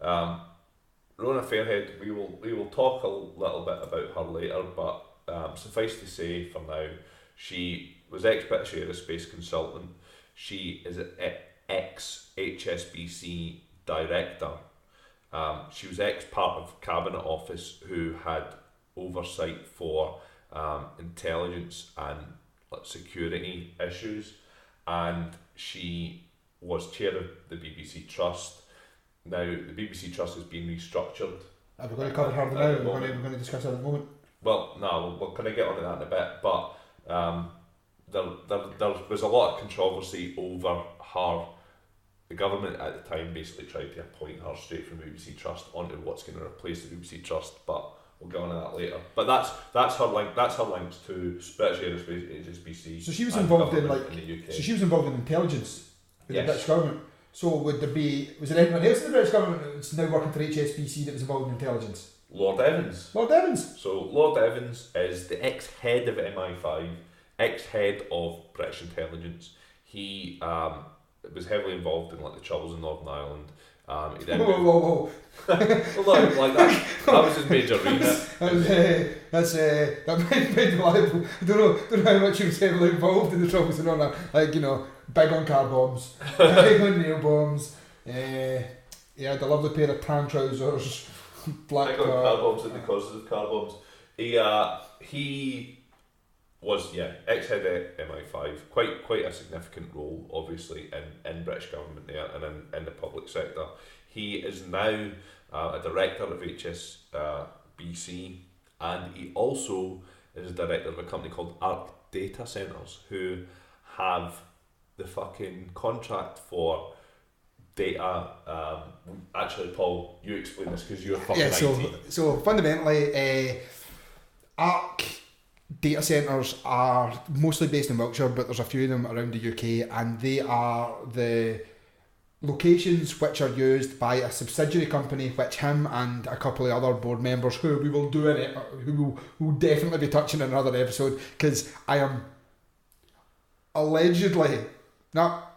S3: Rona Fairhead, we will talk a little bit about her later, but suffice to say for now, she was ex-British Aerospace consultant. She is an ex-HSBC director. She was ex-part of Cabinet Office who had oversight for intelligence and security issues, and she was chair of the BBC Trust. Now the BBC Trust has been restructured.
S2: Are we going to cover her now? We're going to discuss her at the moment.
S3: Well, no, we're going to get onto that in a bit, but there was a lot of controversy over her. The government at the time basically tried to appoint her straight from BBC Trust onto what's going to replace the BBC Trust, but we'll get on to that later. But that's her link. That's her links to British Aerospace, HSBC.
S2: So she was involved in
S3: the UK.
S2: So she was involved in intelligence with
S3: Yes.
S2: the British government. So was there anyone else in the British government that's now working for HSBC that was involved in intelligence?
S3: Lord Evans.
S2: Lord Evans.
S3: So Lord Evans is the ex-head of MI5, ex-head of British intelligence. He was heavily involved in like the troubles in Northern Ireland. He then
S2: Whoa.
S3: well, like that was his major remit.
S2: That might be liable. I don't know how much he was heavily involved in the troubles in Northern Ireland. Like, you know, big on car bombs, big on nail bombs. Yeah, the lovely pair of tan trousers, black
S3: Big on car bombs and the causes of car bombs. He was ex-head of MI5, quite a significant role obviously in British government there and in the public sector. He is now a director of HSBC, and he also is a director of a company called ARC Data Centres, who have the fucking contract for data. Actually, Paul, you explain this because you're fucking IT.
S2: So fundamentally, ARC data centres are mostly based in Wiltshire, but there's a few of them around the UK, and they are the locations which are used by a subsidiary company which him and a couple of other board members, who we will do in it, who will definitely be touching in another episode, because I am allegedly, not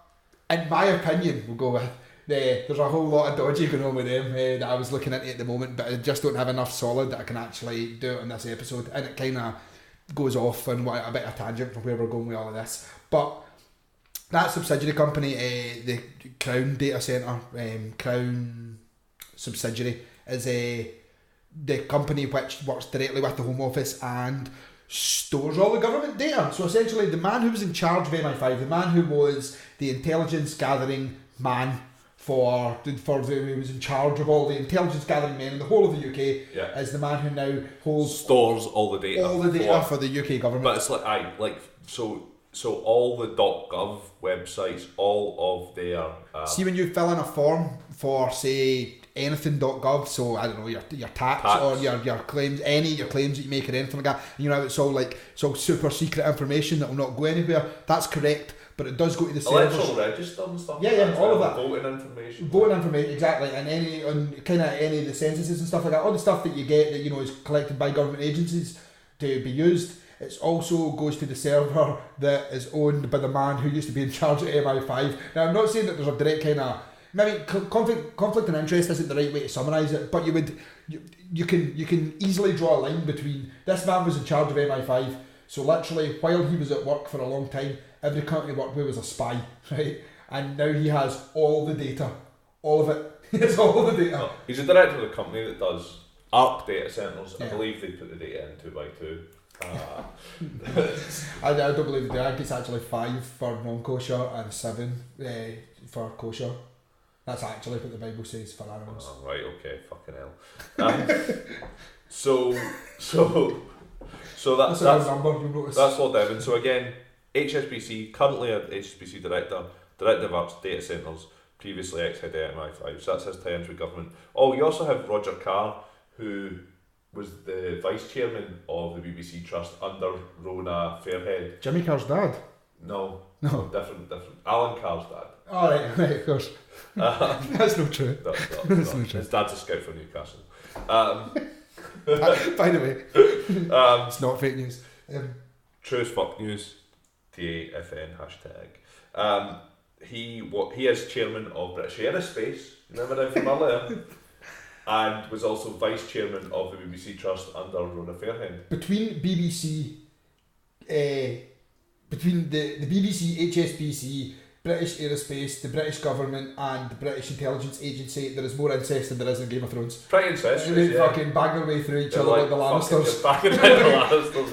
S2: in my opinion, we'll go with, there's a whole lot of dodgy going on with them that I was looking at the moment, but I just don't have enough solid that I can actually do it in this episode, and it kind of goes off on a bit of a tangent from where we're going with all of this. But that subsidiary company, the Crown Data Centre, Crown subsidiary, is the company which works directly with the Home Office and stores all the government data. So essentially, the man who was in charge of MI5, the man who was the intelligence gathering man who was in charge of all the intelligence gathering men in the whole of the UK, is the man who now
S3: stores all the data
S2: for the UK government.
S3: But it's so all the .gov websites, all of their
S2: see, when you fill in a form for, say, anything.gov, so I don't know, your tax or your claims, any of your claims that you make or anything like that, you know, it's all super secret information that will not go anywhere. That's correct, but it does go to the servers.
S3: Electoral register and stuff.
S2: Yeah, all of that.
S3: Voting
S2: information, exactly, and any of the censuses and stuff like that, all the stuff that you get that, you know, is collected by government agencies to be used. It also goes to the server that is owned by the man who used to be in charge of MI5. Now, I'm not saying that there's a direct kind of, maybe conflict of interest isn't the right way to summarise it, but you can easily draw a line between this man was in charge of MI5, so literally while he was at work for a long time, every company he worked with was a spy, right? And now he has all the data, all of it. He has all the data.
S3: No, he's a director of a company that does ARC Data Centres. I believe they put the data in 2x2.
S2: I don't believe the ARC. It's actually 5 for non-kosher and 7 for kosher. That's actually what the Bible says for animals.
S3: Oh, right, okay, fucking hell. So that's
S2: number you notice.
S3: That's Lord Evans. So again, HSBC, currently a HSBC director of Arts Data Centres, previously ex-head of MI5, so that's his tie-ins with government. Oh, you also have Roger Carr, who was the vice chairman of the BBC Trust under Rona Fairhead.
S2: Jimmy Carr's dad?
S3: No, different. Alan Carr's dad.
S2: Oh, right, of course. That's not true. That's not true.
S3: His dad's a scout for Newcastle.
S2: By the way, it's not fake news.
S3: True as fuck news. TAFN hashtag. He is chairman of British Aerospace. Remember them from earlier? And was also vice chairman of the BBC Trust under Rona Fairhead.
S2: Between BBC, between the BBC, HSBC, British Aerospace, the British government, and the British Intelligence Agency, there is more incest than there is in Game of Thrones.
S3: Pretty incestuous,
S2: they fucking bang their way through each other like the Lannisters.
S3: Banging the Lannisters,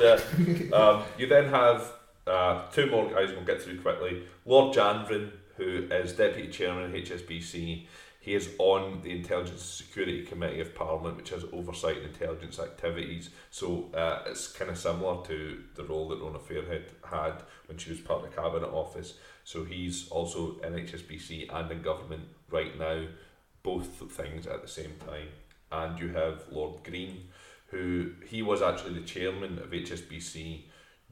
S3: yeah. You then have two more guys we'll get through quickly. Lord Janvrin, who is Deputy Chairman of HSBC, he is on the Intelligence and Security Committee of Parliament, which has oversight in intelligence activities. So it's kind of similar to the role that Rona Fairhead had when she was part of the Cabinet Office. So he's also in HSBC and in government right now, both things at the same time. And you have Lord Green, who he was actually the chairman of HSBC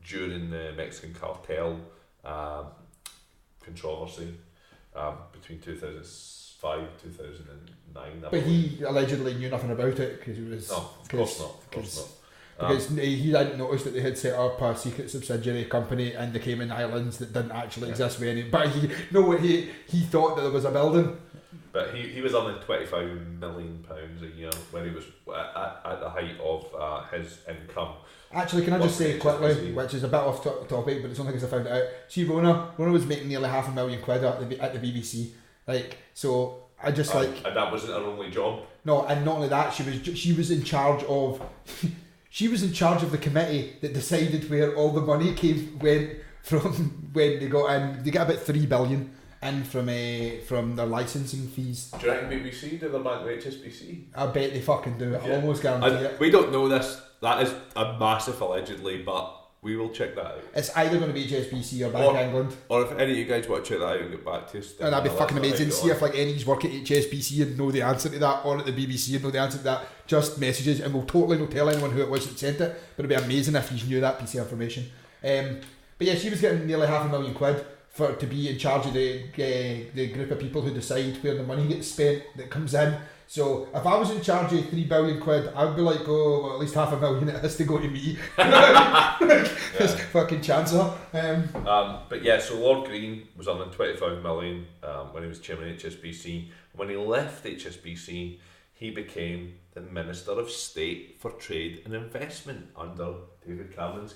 S3: during the Mexican cartel controversy between 2005 2009.
S2: But he allegedly knew nothing about it because he was.
S3: No, of course not.
S2: Because he hadn't noticed that they had set up a secret subsidiary company in the Cayman Islands that didn't actually exist with any. But he thought that there was a building.
S3: But he was earning £25 million a year when he was at the height of his income.
S2: Actually, can I just say quickly, which is a bit off topic, but it's only because I found it out. See, Rona was making nearly £500,000 at the BBC. Like, so I just and
S3: that wasn't her only job.
S2: No, and not only that, she was in charge of. She was in charge of the committee that decided where all the money went from when they got in. They get about $3 billion in from their licensing fees.
S3: Do you reckon BBC do their bank with HSBC?
S2: I bet they fucking do. I almost guarantee it.
S3: We don't know this. That is a massive allegedly, but we will check that out.
S2: It's either going to be HSBC or Bank England.
S3: Or if any of you guys want to check that out and get back to us.
S2: And that'd be fucking amazing. See if any of you work at HSBC and know the answer to that, or at the BBC and know the answer to that. Just messages, and we'll totally not tell anyone who it was that sent it. But it'd be amazing if you knew that piece of information. But yeah, she was getting nearly £500,000 to be in charge of the group of people who decide where the money gets spent that comes in. So if I was in charge of £3 billion, I'd be like, oh, well, at least $500,000 it has to go to me. This fucking chancellor.
S3: But yeah, so Lord Green was earning £25 million when he was chairman of HSBC. When he left HSBC, he became the Minister of State for Trade and Investment under David Cameron's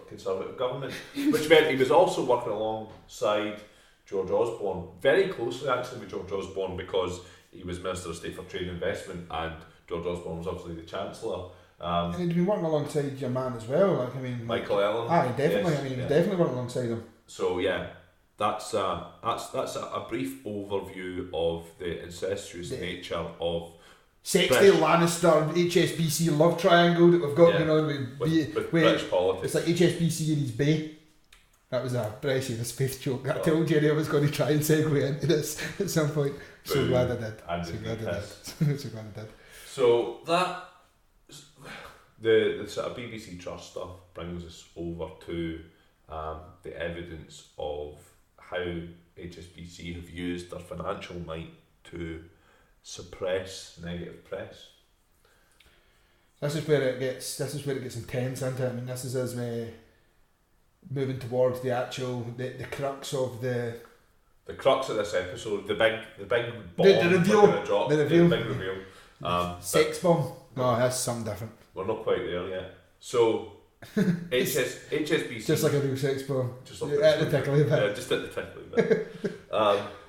S3: Conservative government, which meant he was also working alongside George Osborne, very closely actually with George Osborne, because he was Minister of State for Trade and Investment and George Osborne was obviously the Chancellor.
S2: And he'd been working alongside your man as well,
S3: Michael Ellen.
S2: Definitely. Yes, he was definitely working alongside him.
S3: So yeah, that's a brief overview of the incestuous nature of
S2: Sexty Lannister HSBC love triangle that we've got going on
S3: with British politics.
S2: It's like HSBC and his bay. That was a British in a space joke. I told Gerry I was going to try and segue into this at some point. So glad I did. So
S3: that the sort of BBC Trust stuff brings us over to the evidence of how HSBC have used their financial might to suppress negative press.
S2: This is where it gets intense, isn't it? I mean, this is us moving towards the crux of the
S3: crux of this episode, the big bomb the reveal.
S2: Sex bomb. No, that's something different.
S3: We're not quite there yet. So HSBC,
S2: just like a real sex bomb.
S3: Just like
S2: at the tickly bit.
S3: Yeah, just at the tickly bit.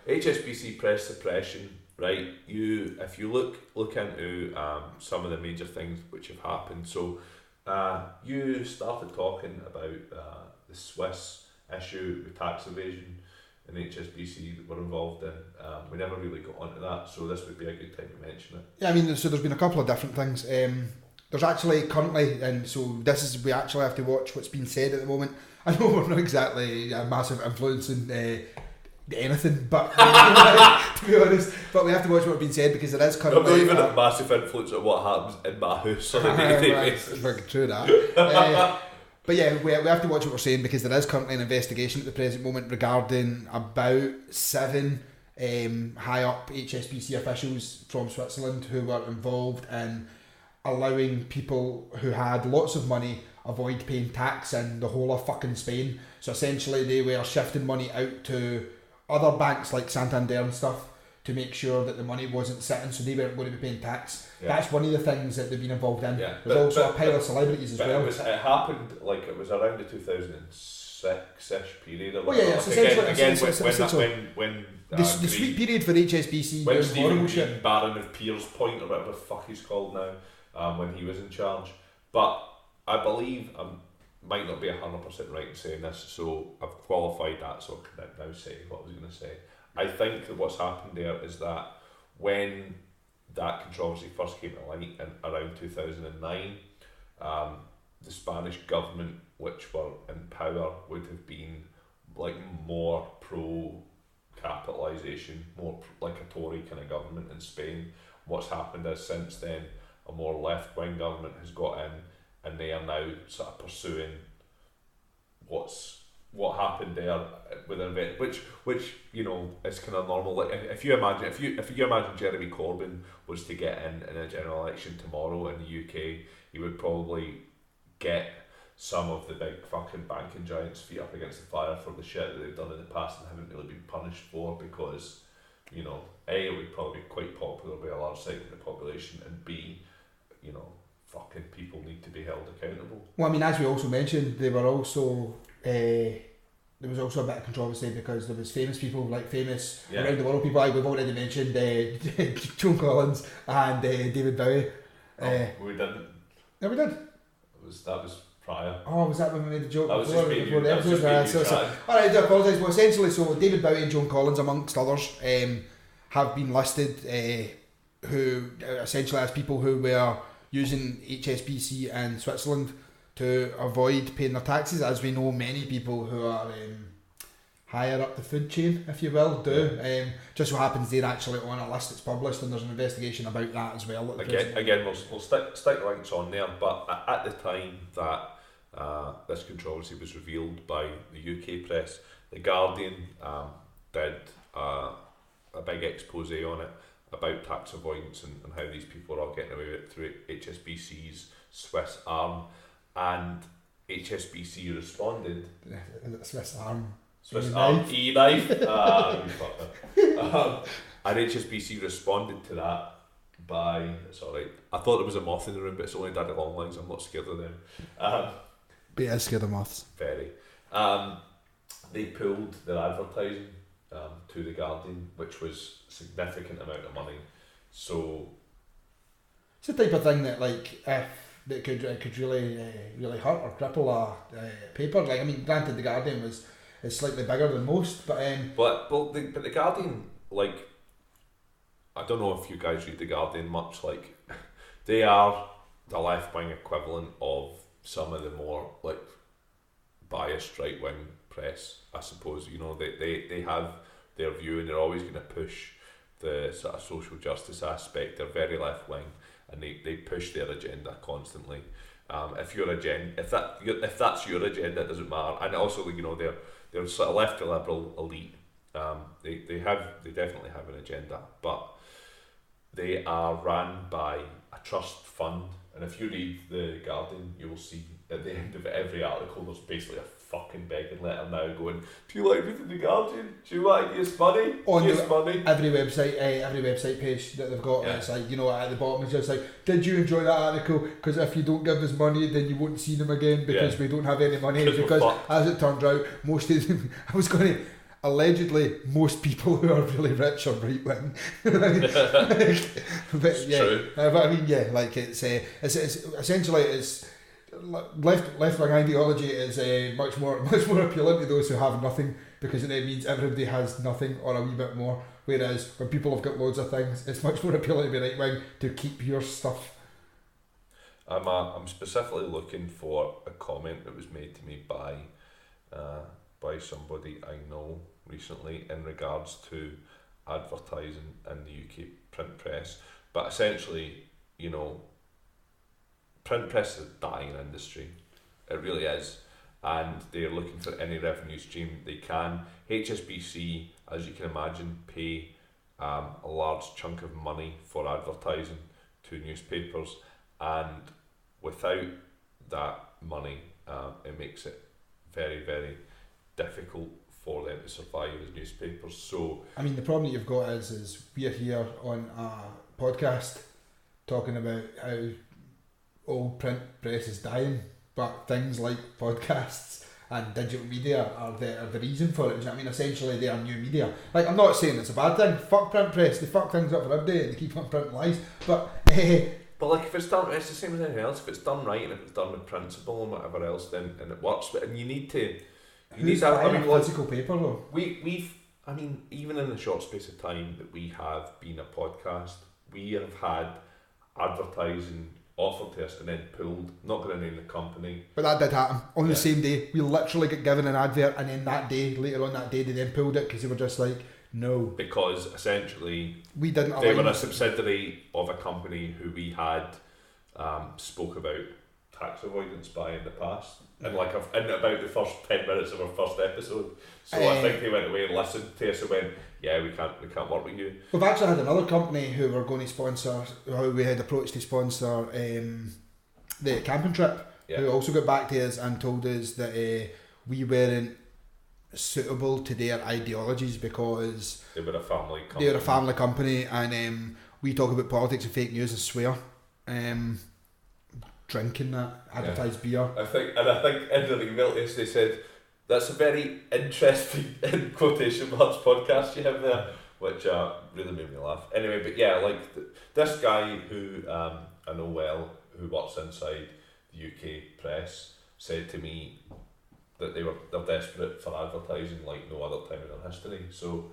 S3: HSBC press suppression. Right, if you look into some of the major things which have happened. So you started talking about the Swiss issue with tax evasion and HSBC that were involved in. We never really got onto that, so this would be a good time to mention it.
S2: Yeah, I mean, so there's been a couple of different things. There's actually currently, and so we actually have to watch what's being said at the moment. I know we're not exactly a massive influence in anything, but to be honest, but we have to watch what's being said because there is currently.
S3: I'm not even a massive influence on what happens in my house on a day-to-day basis.
S2: True that. But yeah, we have to watch what we're saying because there is currently an investigation at the present moment regarding about 7 high up HSBC officials from Switzerland who were involved in allowing people who had lots of money avoid paying tax in the whole of fucking Spain. So essentially they were shifting money out to other banks like Santander and stuff to make sure that the money wasn't sitting, so they weren't going to be paying tax. Yeah. That's one of the things that they've been involved in. Yeah. There's also a pile of celebrities as well.
S3: It happened like it was around the 2006-ish period. Or when
S2: the sweet period for HSBC.
S3: When Stephen Green, Baron of Piers Point or whatever the fuck he's called now, when he was in charge. But I believe might not be 100% right in saying this, so I've qualified that, so I can now say what I was going to say. I think that what's happened there is that when that controversy first came to light in around 2009, the Spanish government, which were in power, would have been like more pro-capitalisation, more like a Tory kind of government in Spain. What's happened is since then a more left-wing government has got in, and they are now sort of pursuing what happened there with an event, which you know is kind of normal. Like if you imagine Jeremy Corbyn was to get in a general election tomorrow in the UK, he would probably get some of the big fucking banking giants' feet up against the fire for the shit that they've done in the past and haven't really been punished for, because, you know, A, it would probably be quite popular by a large segment of the population, and B, you know, fucking people need to be held accountable.
S2: Well, I mean, as we also mentioned, they were also there was also a bit of controversy because there was famous people, like famous around the world people, like we've already mentioned, Joan Collins and David Bowie.
S3: We didn't.
S2: No, we did.
S3: That was prior.
S2: Oh, was that when we made the joke
S3: before
S2: the episode? Alright, I apologise. Well, essentially, so David Bowie and Joan Collins, amongst others, have been listed who essentially as people who were using HSBC in Switzerland to avoid paying their taxes. As we know, many people who are higher up the food chain, if you will, do. Just so happens they're actually on a list that's published, and there's an investigation about that as well.
S3: Again, we'll stick links on there, but at the time that this controversy was revealed by the UK press, The Guardian did a big expose on it about tax avoidance and how these people are all getting away with it through HSBC's Swiss arm, and HSBC responded.
S2: Swiss arm.
S3: Swiss arm e-knife. And HSBC responded to that by, it's alright, I thought there was a moth in the room, but it's only daddy long legs, I'm not scared of them.
S2: But yeah, scared of moths.
S3: Very. They pulled their advertising to The Guardian, which was a significant amount of money. So
S2: it's the type of thing that, like, that could really really hurt or cripple a paper. Like, I mean, granted, The Guardian is slightly bigger than most, but
S3: the Guardian, like, I don't know if you guys read The Guardian much. Like, they are the left wing equivalent of some of the more like biased right wing press, I suppose. You know, they have their view, and they're always going to push the sort of social justice aspect. They're very left wing, and they push their agenda constantly. If that's your agenda, it doesn't matter. And also, you know, they're sort of left to liberal elite. They definitely have an agenda, but they are ran by a trust fund. And if you read The Guardian, you will see at the end of every article there's basically a fucking begging letter now going, do you like reading The Guardian? Do you want to give us money? Money?
S2: Every website page that they've got, it's like, you know, at the bottom it's just like, did you enjoy that article? Because if you don't give us money, then you won't see them again because we don't have any money. Because as it turns out, most of them, allegedly, most people who are really rich are right wing. But yeah,
S3: true.
S2: But I mean, yeah, like it's essentially left wing ideology is much more appealing to those who have nothing, because it means everybody has nothing or a wee bit more. Whereas when people have got loads of things, it's much more appealing to be right wing to keep your stuff.
S3: I'm specifically looking for a comment that was made to me by somebody I know recently in regards to advertising in the UK print press. But essentially, you know, print press is a dying industry. It really is. And they're looking for any revenue stream they can. HSBC, as you can imagine, pay a large chunk of money for advertising to newspapers, and without that money, it makes it very, very difficult for them to survive as newspapers. So
S2: I mean, the problem that you've got is we're here on a podcast talking about how old print press is dying, but things like podcasts and digital media are the reason for it. Do you know what I mean? Essentially, they are new media. Like, I'm not saying it's a bad thing. Fuck print press. They fuck things up for every day. They keep on printing lies. But
S3: But like if it's done, it's the same as anything else. If it's done right and if it's done with principle and whatever else, then and it works. But and you need to.
S2: Physical paper though.
S3: We've. I mean, even in the short space of time that we have been a podcast, we have had advertising offered to us and then pulled. Not going to name the company,
S2: but that did happen on the same day. We literally got given an advert, and then later on that day, they then pulled it because they were just like, no. Because
S3: essentially,
S2: we didn't.
S3: They were a subsidiary of a company who we had spoke about tax avoidance by in the past. And like in about the first 10 minutes of our first episode, so I think they went away and listened to us and went, "Yeah, we can't work with you."
S2: We've actually had another company who were going to sponsor, who we had approached to sponsor the camping trip, who also got back to us and told us that we weren't suitable to their ideologies because
S3: they were a family company.
S2: They were a family company, and we talk about politics and fake news and swear. Drinking that advertised beer.
S3: I think in the email they said that's a very interesting in quotation marks podcast you have there, which really made me laugh. Anyway, but yeah, like this guy who I know well, who works inside the UK press, said to me that they're desperate for advertising like no other time in their history. So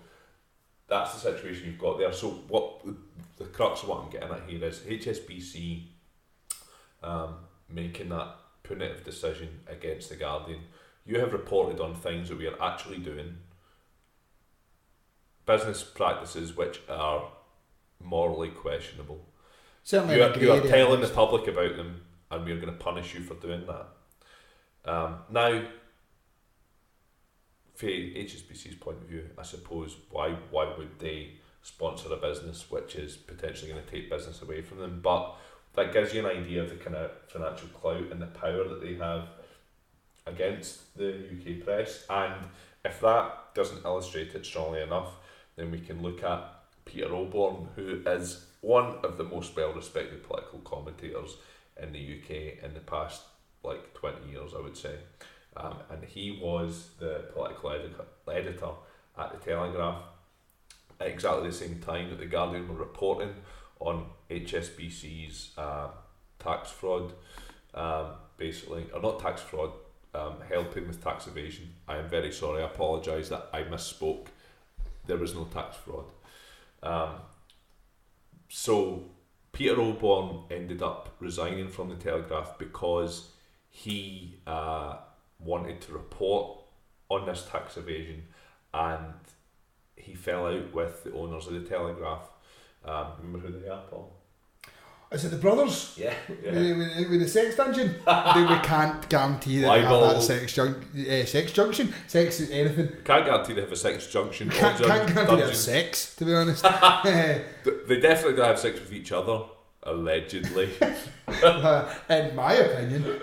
S3: that's the situation you've got there. So what the crux of what I'm getting at here is HSBC. Making that punitive decision against the Guardian. You have reported on things that we are actually doing, business practices which are morally questionable.
S2: Certainly,
S3: you are telling the public about them, and we're going to punish you for doing that. Now, from HSBC's point of view, I suppose why would they sponsor a business which is potentially going to take business away from them? But that gives you an idea of the kind of financial clout and the power that they have against the UK press. And if that doesn't illustrate it strongly enough, then we can look at Peter Oborne, who is one of the most well-respected political commentators in the UK in the past 20 years, I would say. And he was the political editor at the Telegraph at exactly the same time that the Guardian were reporting on HSBC's tax fraud, basically, or not tax fraud, helping with tax evasion. I am very sorry, I apologise that I misspoke. There was no tax fraud. So Peter Oborne ended up resigning from the Telegraph because he wanted to report on this tax evasion, and he fell out with the owners of the Telegraph. Remember who they are, Paul?
S2: Is it the brothers?
S3: Yeah.
S2: With the sex dungeon? We can't guarantee that they have that sex junction. Sex is anything.
S3: Can't guarantee they have a sex junction.
S2: Can't guarantee they have sex, to be honest.
S3: They definitely don't have sex with each other, allegedly.
S2: In my opinion.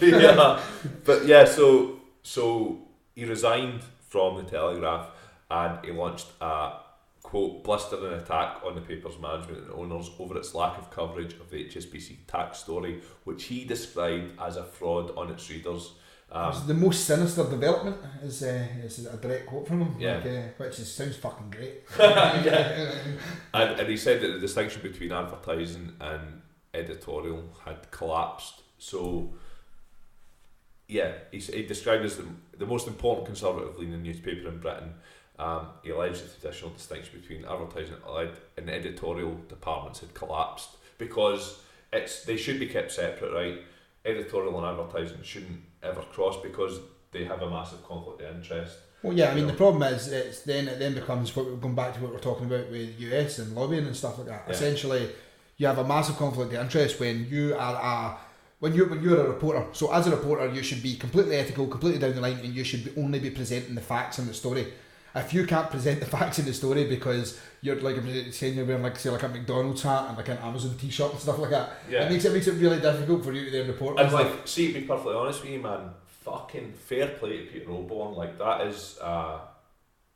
S3: Yeah. But yeah, so he resigned from the Telegraph and he launched a quote, blistering attack on the paper's management and owners over its lack of coverage of the HSBC tax story, which he described as a fraud on its readers.
S2: The most sinister development is a direct quote from him,
S3: yeah.
S2: Which sounds fucking great.
S3: and he said that the distinction between advertising and editorial had collapsed. So, yeah, he described it as the most important conservative-leaning newspaper in Britain. He alleged the traditional distinction between advertising and editorial departments had collapsed because they should be kept separate, right? Editorial and advertising shouldn't ever cross because they have a massive conflict of interest.
S2: Well, yeah, I mean, the problem is it then becomes what we're going back to what we're talking about with US and lobbying and stuff like that. Yeah. Essentially, you have a massive conflict of interest when you are when you're a reporter. So as a reporter, you should be completely ethical, completely down the line, and you should only be presenting the facts in the story. If you can't present the facts in the story because you're like saying you're wearing like a McDonald's hat and like an Amazon t-shirt and stuff like that, it makes it really difficult for you to then report.
S3: And see, to be perfectly honest with you, man, fucking fair play to Peter Oborne. Like that is,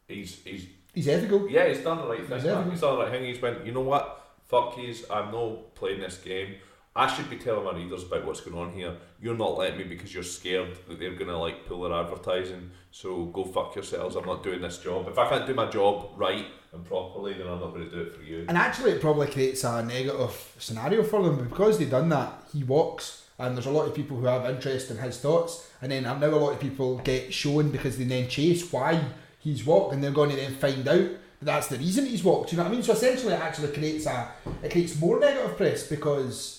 S3: he's
S2: ethical.
S3: Yeah, he's done the right thing. He's done the right thing. He's went, you know what? Fuck yous, I'm not playing this game. I should be telling my readers about what's going on here. You're not letting me because you're scared that they're going to like pull their advertising. So go fuck yourselves. I'm not doing this job. If I can't do my job right and properly, then I'm not going to do it for you.
S2: And actually, it probably creates a negative scenario for them because they've done that. He walks, and there's a lot of people who have interest in his thoughts, and then now a lot of people get shown because they then chase why he's walked, and they're going to then find out that that's the reason he's walked. You know what I mean? So essentially, it actually creates more negative press because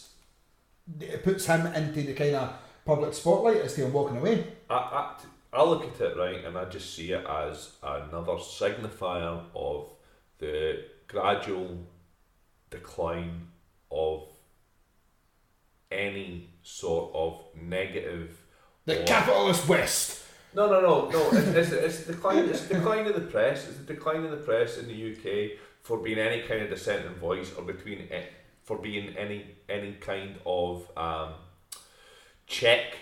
S2: it puts him into the kind of public spotlight as to him walking away.
S3: I look at it, right, and I just see it as another signifier of the gradual decline of any sort of negative...
S2: The capitalist West!
S3: No. It's the decline. It's the decline of the press. It's the decline of the press in the UK for being any kind of dissenting voice or for being any kind of check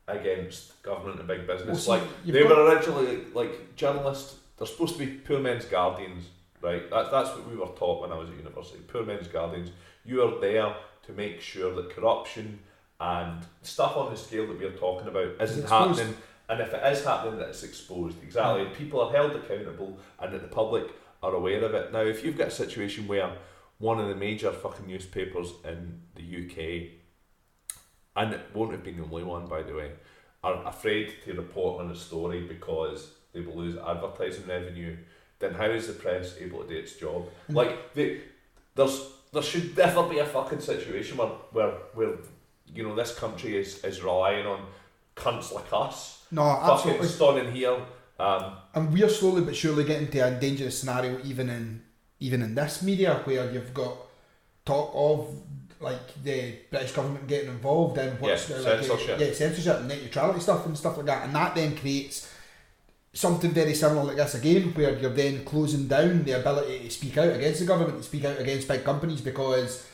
S3: against government and big business.
S2: Well,
S3: they were originally like journalists. They're supposed to be poor men's guardians, right? That's what we were taught when I was at university. Poor men's guardians. You are there to make sure that corruption and stuff on the scale that we are talking about isn't happening. And if it is happening, that it's exposed. Exactly. People are held accountable and that the public are aware of it. Now, if you've got a situation where one of the major fucking newspapers in the UK, and it won't have been the only one, by the way, are afraid to report on a story because they will lose advertising revenue, then how is the press able to do its job? Like, there should never be a fucking situation where you know, this country is relying on cunts like us.
S2: No, absolutely.
S3: Fucking standing here.
S2: And we're slowly but surely getting to a dangerous scenario even in this media where you've got talk of like the British government getting involved in what's censorship and net neutrality stuff and stuff like that, and that then creates something very similar like this again, where you're then closing down the ability to speak out against the government, to speak out against big companies because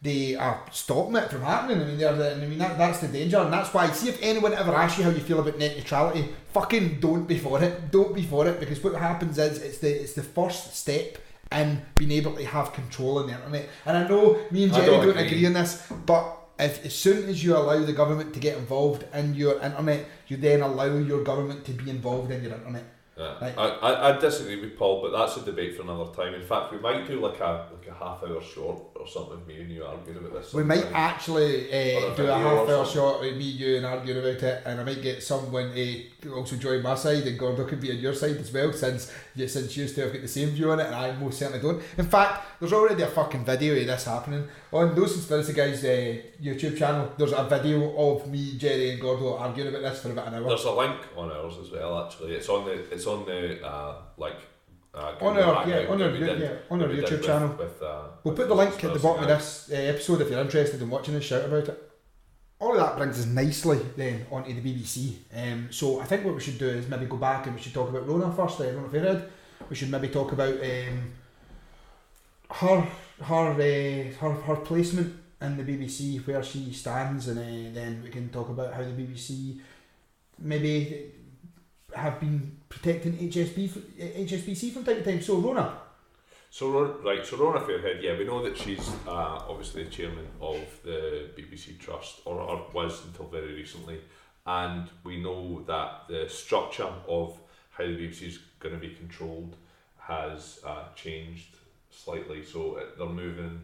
S2: they are stopping it from happening. That's the danger, and that's why, see, if anyone ever asks you how you feel about net neutrality, fucking don't be for it, because what happens is it's the first step in being able to have control on the internet. And I know me and Gerry don't agree on this, but as soon as you allow the government to get involved in your internet, you then allow your government to be involved in your internet.
S3: Yeah. Right. I disagree with Paul, but that's a debate for another time. In fact, we might do like a half-hour short or something with me and you arguing about this.
S2: We might actually do a half-hour short with me, you, and arguing about it, and I might get someone to also join my side, and Gordo could be on your side as well, since you two have got the same view on it, and I most certainly don't. In fact, there's already a fucking video of this happening on Those Conspiracy Guys' YouTube channel. There's a video of me, Gerry, and Gordo arguing about this for about an hour.
S3: There's a link on ours as well. Actually, it's on our YouTube
S2: channel. We'll put the link at the bottom of this episode if you're interested in watching us shout about it. All of that brings us nicely then onto the BBC. So I think what we should do is maybe go back and we should talk about Rona first. I don't know if you heard. We should maybe talk about her placement in the BBC, where she stands, and then we can talk about how the BBC maybe have been protecting HSBC from time to time. So Rona.
S3: So Rona Fairhead, yeah, we know that she's obviously the chairman of the BBC Trust, or was until very recently, and we know that the structure of how the BBC is going to be controlled has changed slightly, so they're moving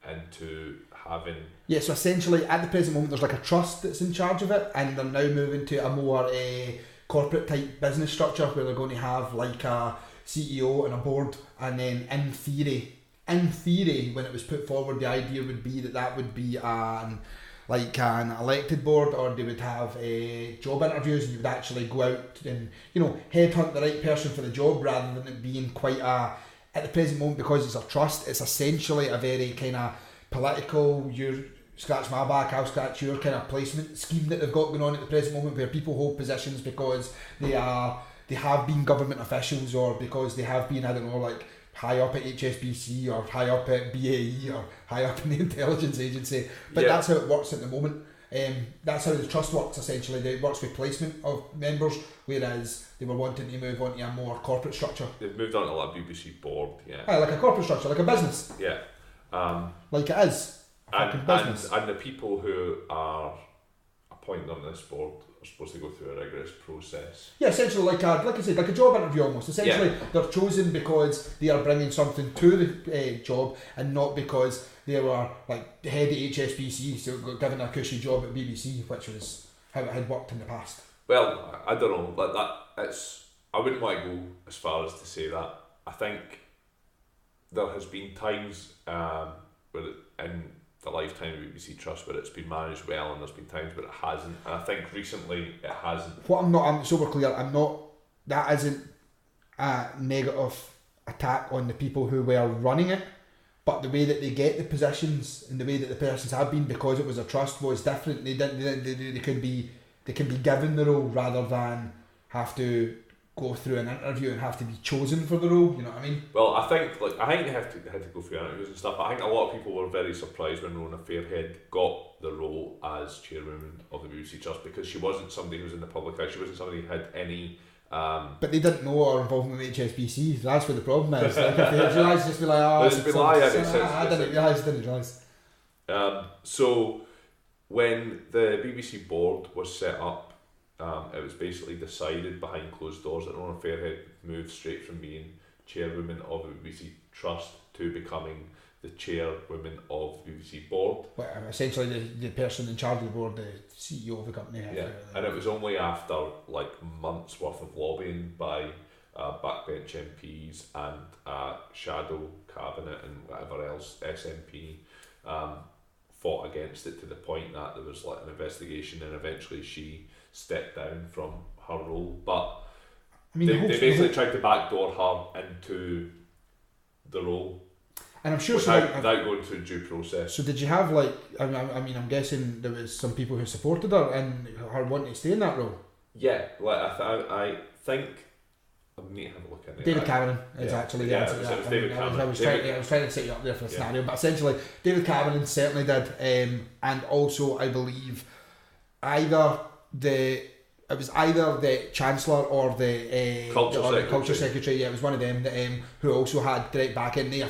S3: into having...
S2: Yeah, so essentially at the present moment there's like a trust that's in charge of it, and they're now moving to a more corporate type business structure where they're going to have like a CEO and a board, and then in theory when it was put forward, the idea would be that would be an elected board, or they would have job interviews, and you would actually go out and headhunt the right person for the job, rather than it being quite at the present moment, because it's a trust, it's essentially a very kind of political, you scratch my back, I'll scratch your kind of placement scheme that they've got going on at the present moment, where people hold positions because they have been government officials, or because they have been, I don't know, like high up at HSBC or high up at BAE or high up in the intelligence agency. But yeah, that's how it works at the moment. That's how the trust works essentially. It works with placement of members, whereas they were wanting to move on to a more corporate structure.
S3: They've moved on to like a BBC board, yeah.
S2: Like a corporate structure, like a business.
S3: Yeah.
S2: Like it is. fucking business.
S3: And the people who are appointed on this board are supposed to go through a rigorous process.
S2: Yeah, essentially like I said, like a job interview almost. Essentially, they're chosen because they are bringing something to the job, and not because they were like the head of HSBC, so got given a cushy job at BBC, which was how it had worked in the past.
S3: Well, I don't know. Like that, I wouldn't want to go as far as to say that. I think there has been times in the lifetime of BBC Trust where it's been managed well, and there's been times where it hasn't. And I think recently it hasn't.
S2: What I'm so we're clear, that isn't a negative attack on the people who were running it, but the way that they get the positions and the way that the persons have been, because it was a trust, was different. They can be given the role rather than have to go through an interview and have to be chosen for the role. You know what I mean?
S3: Well, I think they had to go through interviews and stuff. But I think a lot of people were very surprised when Rona Fairhead got the role as chairwoman of the BBC Trust, because she wasn't somebody who was in the public eye. She wasn't somebody who had any.
S2: But they didn't know her involvement with HSBC. So that's where the problem is. Like, if they realised, just be like, oh, I didn't realise.
S3: So when the BBC board was set up, it was basically decided behind closed doors that Rona Fairhead moved straight from being chairwoman of the BBC Trust to becoming the chairwoman of the BBC board.
S2: Well, essentially the person in charge of the board, the CEO of the company.
S3: Yeah, and it was only after like months worth of lobbying by backbench MPs and shadow cabinet and whatever else, SNP, fought against it to the point that there was like an investigation, and eventually she stepped down from her role. But I mean, they basically tried to backdoor her into the role.
S2: And I'm sure
S3: without going through due process.
S2: So did you have like? I mean, I'm guessing there was some people who supported her and her wanting to stay in that role.
S3: Yeah, like I think I need to have a look at it.
S2: David Cameron is actually the answer to that. I was trying to set you up there for a scenario, but essentially David Cameron certainly did, and also I believe either the Chancellor or the Culture Secretary. Yeah, it was one of them that, who also had direct back in. They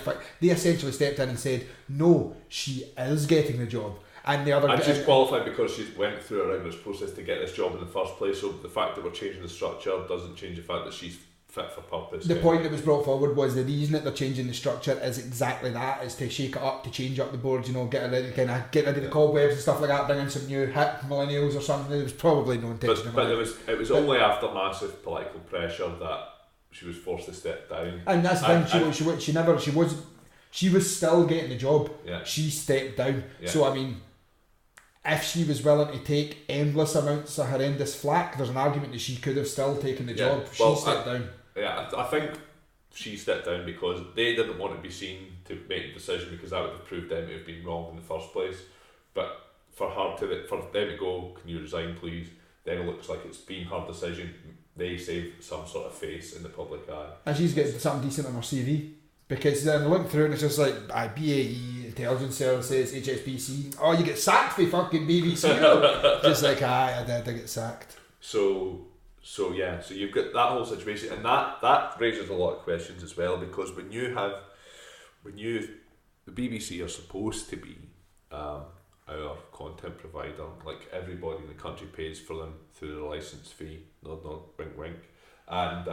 S2: essentially stepped in and said, no, she is getting the job. And the other,
S3: and she's qualified because she went through a rigorous process to get this job in the first place. So the fact that we're changing the structure doesn't change the fact that she's fit for purpose.
S2: The point that was brought forward was the reason that they're changing the structure is exactly that, is to shake it up, to change up the board, you know, get rid of the cobwebs and stuff like that, bring in some new hip millennials or something. There was probably no intention.
S3: But it was only after massive political pressure that she was forced to step down.
S2: And that's the thing. She was still getting the job.
S3: Yeah.
S2: She stepped down.
S3: Yeah.
S2: So I mean, if she was willing to take endless amounts of horrendous flack, there's an argument that she could have still taken the job. She stepped down.
S3: Yeah, I think she stepped down because they didn't want to be seen to make the decision, because that would have proved them to have been wrong in the first place. But for them to go, can you resign please, then it looks like it's been her decision. They save some sort of face in the public eye. And
S2: she's getting something decent on her CV, because then look through and it's just like BAE, Intelligence Services, HSBC. Oh, you get sacked for fucking BBC. Just like, I get sacked.
S3: So you've got that whole situation, and that raises a lot of questions as well, because the BBC are supposed to be our content provider, like everybody in the country pays for them through the licence fee, nod nod, wink wink, and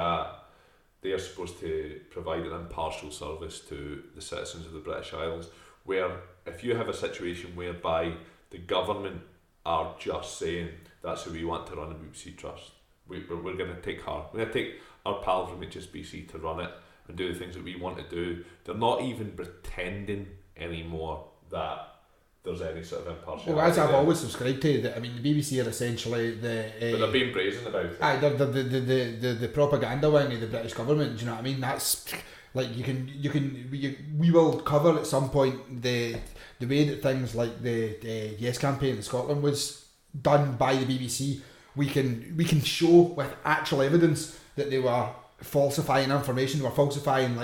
S3: they are supposed to provide an impartial service to the citizens of the British Isles, where if you have a situation whereby the government are just saying that's who we want to run the BBC Trust, we're going to take our pal from HSBC to run it and do the things that we want to do. They're not even pretending anymore that there's any sort of impartiality.
S2: Well, as I've always subscribed to, that, I mean, the BBC are essentially the...
S3: but they're being brazen about it.
S2: They're the propaganda wing of the British government, do you know what I mean? That's... Like, we will cover at some point the way that things like the Yes campaign in Scotland was done by the BBC. We can show with actual evidence that they were falsifying information, they were falsifying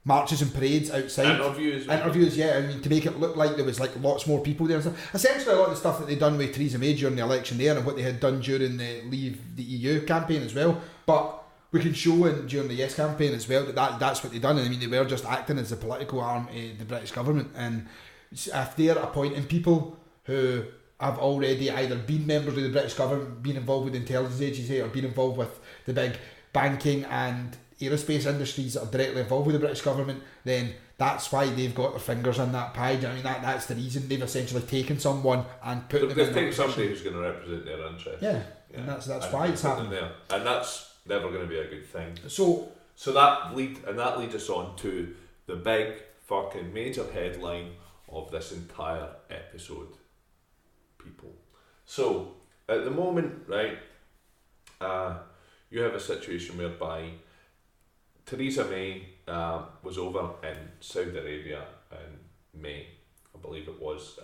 S2: marches and parades outside. Interviews, yeah. I mean, to make it look like there was like lots more people there and stuff. Essentially, a lot of the stuff that they'd done with Theresa May during the election there, and what they had done during the Leave the EU campaign as well. But we can show during the Yes campaign as well that's what they'd done. And I mean, they were just acting as the political arm of the British government, and if they're appointing people who have already either been members of the British government, been involved with the intelligence agency, or been involved with the big banking and aerospace industries that are directly involved with the British government, then that's why they've got their fingers in that pie. I mean, that's the reason they've essentially taken someone and put them in that
S3: taken somebody
S2: position.
S3: who's going to represent their interests.
S2: Yeah, and that's why it's happening
S3: there, and that's never going to be a good thing.
S2: So
S3: that leads us on to the big fucking major headline of this entire episode, people. So at the moment, right, you have a situation whereby Theresa May was over in Saudi Arabia in May, I believe it was,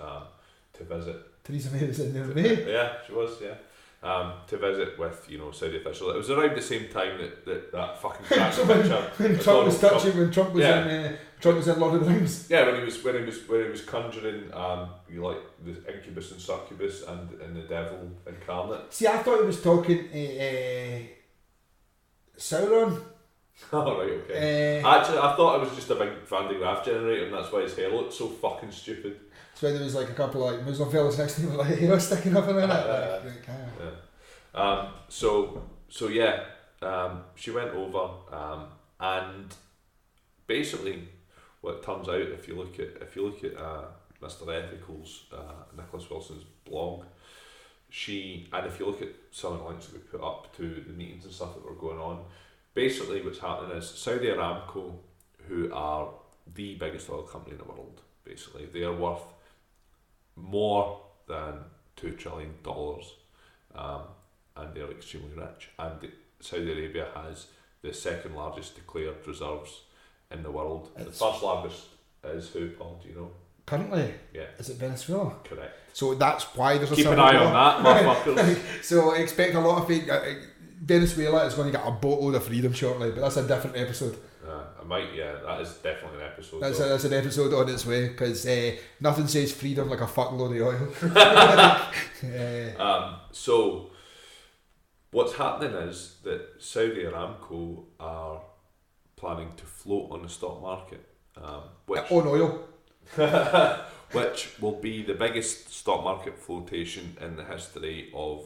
S3: to visit.
S2: Theresa May was in there with me.
S3: Yeah, she was, yeah. To visit with, Saudi officials. It was around the same time that fucking crash picture.
S2: When Trump was touching, when Trump was in Lord of the Rings.
S3: Yeah, when he was conjuring, the incubus and succubus and the devil incarnate.
S2: See, I thought he was talking Sauron.
S3: Oh, right, okay. Actually, I thought it was just a big Van de Graaff generator, and that's why his hair looked so fucking stupid.
S2: So when there was like a couple of Muslim fellas next to him with like hair sticking up in it.
S3: She went over, and basically, what it turns out, if you look at Mr. Ethical's Nicholas Wilson's blog, if you look at some of the links that we put up to the meetings and stuff that were going on, basically what's happening is Saudi Aramco, who are the biggest oil company in the world, basically, they are worth more than $2 trillion, and they're extremely rich. And Saudi Arabia has the second largest declared reserves in the world. The first largest is who, Paul? Do you know?
S2: Currently?
S3: Yeah.
S2: Is it Venezuela?
S3: Correct.
S2: So that's why there's a
S3: keep an eye on that, motherfuckers.
S2: So expect a lot of fake. Venezuela is going to get a boatload of freedom shortly, but that's a different episode.
S3: That is definitely an episode.
S2: That's an episode on its way, because nothing says freedom like a fuckload of oil.
S3: So what's happening is that Saudi Aramco are planning to float on the stock market,
S2: on oil.
S3: Which will be the biggest stock market flotation in the history of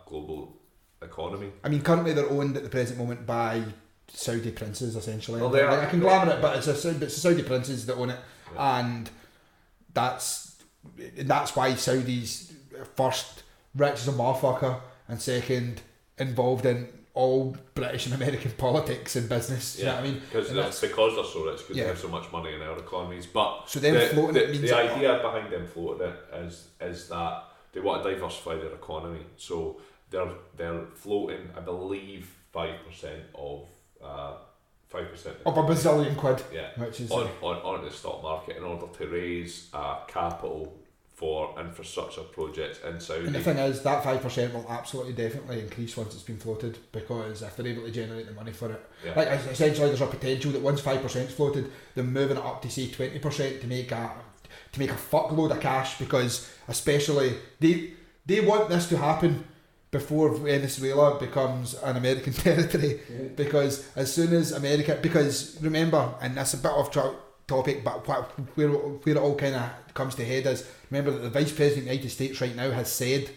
S3: global economy.
S2: I mean, currently they're owned at the present moment by Saudi princes, essentially.
S3: Well, they are.
S2: I can glamour it, but it's the Saudi princes that own it,
S3: yeah.
S2: And that's why Saudi's first rich as a motherfucker, and second involved in all British and American politics and business. You know what I mean?
S3: Because they're so rich, because they have so much money in our economies. But
S2: so them floating it means
S3: the idea behind them floating it is that they want to diversify their economy. So they're floating, I believe, 5% of 5%
S2: of a bazillion quid.
S3: Yeah,
S2: which is
S3: on the stock market in order to raise capital for infrastructure projects in Saudi.
S2: And the thing is, that 5% will absolutely definitely increase once it's been floated, because if they're able to generate the money for it, like essentially there's a potential that once 5% is floated, they're moving it up to say 20% to make a fuckload of cash, because especially they want this to happen before Venezuela becomes an American territory, because as soon as America, because remember, and that's a bit off topic, but where it all kind of comes to head is, remember that the Vice President of the United States right now has said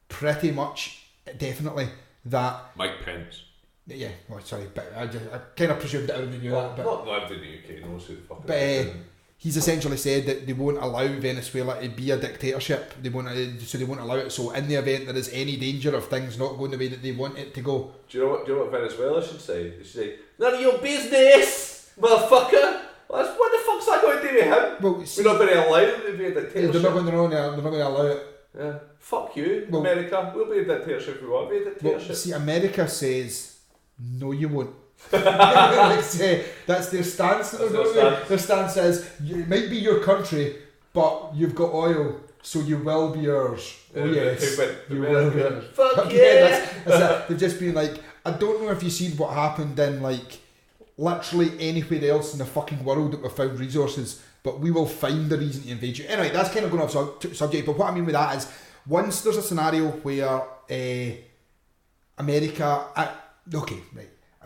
S2: pretty much definitely that
S3: Mike Pence.
S2: Yeah, sorry, but I kind of presumed that everybody knew that. But
S3: not everybody in the UK knows who the fuck
S2: it is. He's essentially said that they won't allow Venezuela to be a dictatorship. They won't allow it. So in the event there is any danger of things not going the way that they want it to go,
S3: do you know what Venezuela should say? They should say, "None of your business, motherfucker." What the fuck's that going to do with him?
S2: Well, see,
S3: we're not going to allow them to be a dictatorship.
S2: They're not going to allow it.
S3: Yeah. Fuck you, America. We'll be a dictatorship if we want to be a dictatorship.
S2: Well, see, America says, no, you won't. That's their stance. Their stance is, it might be your country, but you've got oil, so you will be yours. Oh yes, you will be yours.
S3: Fuck yeah!
S2: That's it. They've just been like, I don't know if you've seen what happened in like literally anywhere else in the fucking world that we've found resources, but we will find a reason to invade you. Anyway, that's kind of going off subject, but what I mean with that is, once there's a scenario where America,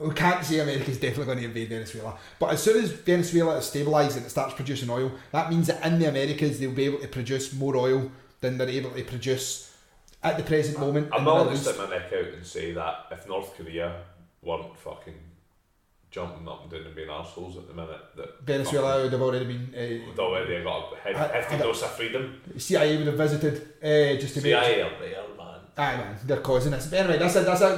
S2: we can't say America's definitely going to invade Venezuela, but as soon as Venezuela is stabilised and it starts producing oil, that means that in the Americas they'll be able to produce more oil than they're able to produce at the present moment.
S3: I'm not going to stick my neck out and say that if North Korea weren't fucking jumping up and down and being arseholes at the minute, that
S2: Venezuela would have already been...
S3: would already got a hefty dose of freedom.
S2: CIA would have visited just to
S3: CIA are there, man.
S2: Aye man, they're causing this. But anyway, that's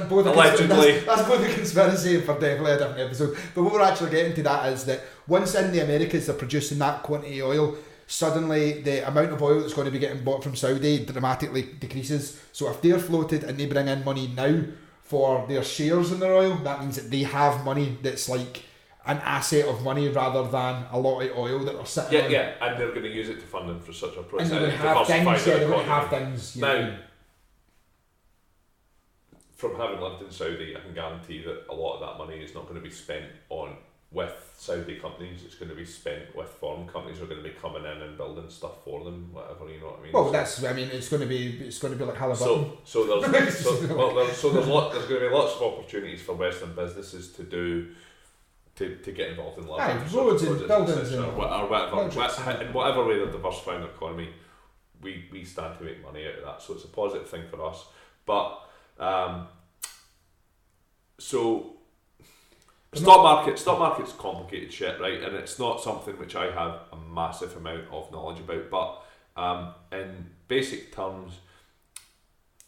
S2: both
S3: allegedly.
S2: That's both a conspiracy for definitely a different episode. But what we're actually getting to that is that once in the Americas they're producing that quantity of oil, suddenly the amount of oil that's going to be getting bought from Saudi dramatically decreases. So if they're floated and they bring in money now for their shares in their oil, that means that they have money that's like an asset of money rather than a lot of oil that are sitting on.
S3: Yeah, and they're going to use it to fund infrastructure projects.
S2: And they're going to have things, they're going to have things.
S3: Now, from having lived in Saudi, I can guarantee that a lot of that money is not going to be spent with Saudi companies. It's going to be spent with foreign companies who are going to be coming in and building stuff for them, whatever, you know what I mean.
S2: Well, it's going to be like Halliburton.
S3: So there's going to be lots of opportunities for Western businesses to get involved in large
S2: roads and buildings
S3: or whatever. In whatever way they're diversifying the economy, we stand to make money out of that. So it's a positive thing for us. But so stock market's complicated shit, right? And it's not something which I have a massive amount of knowledge about. But in basic terms,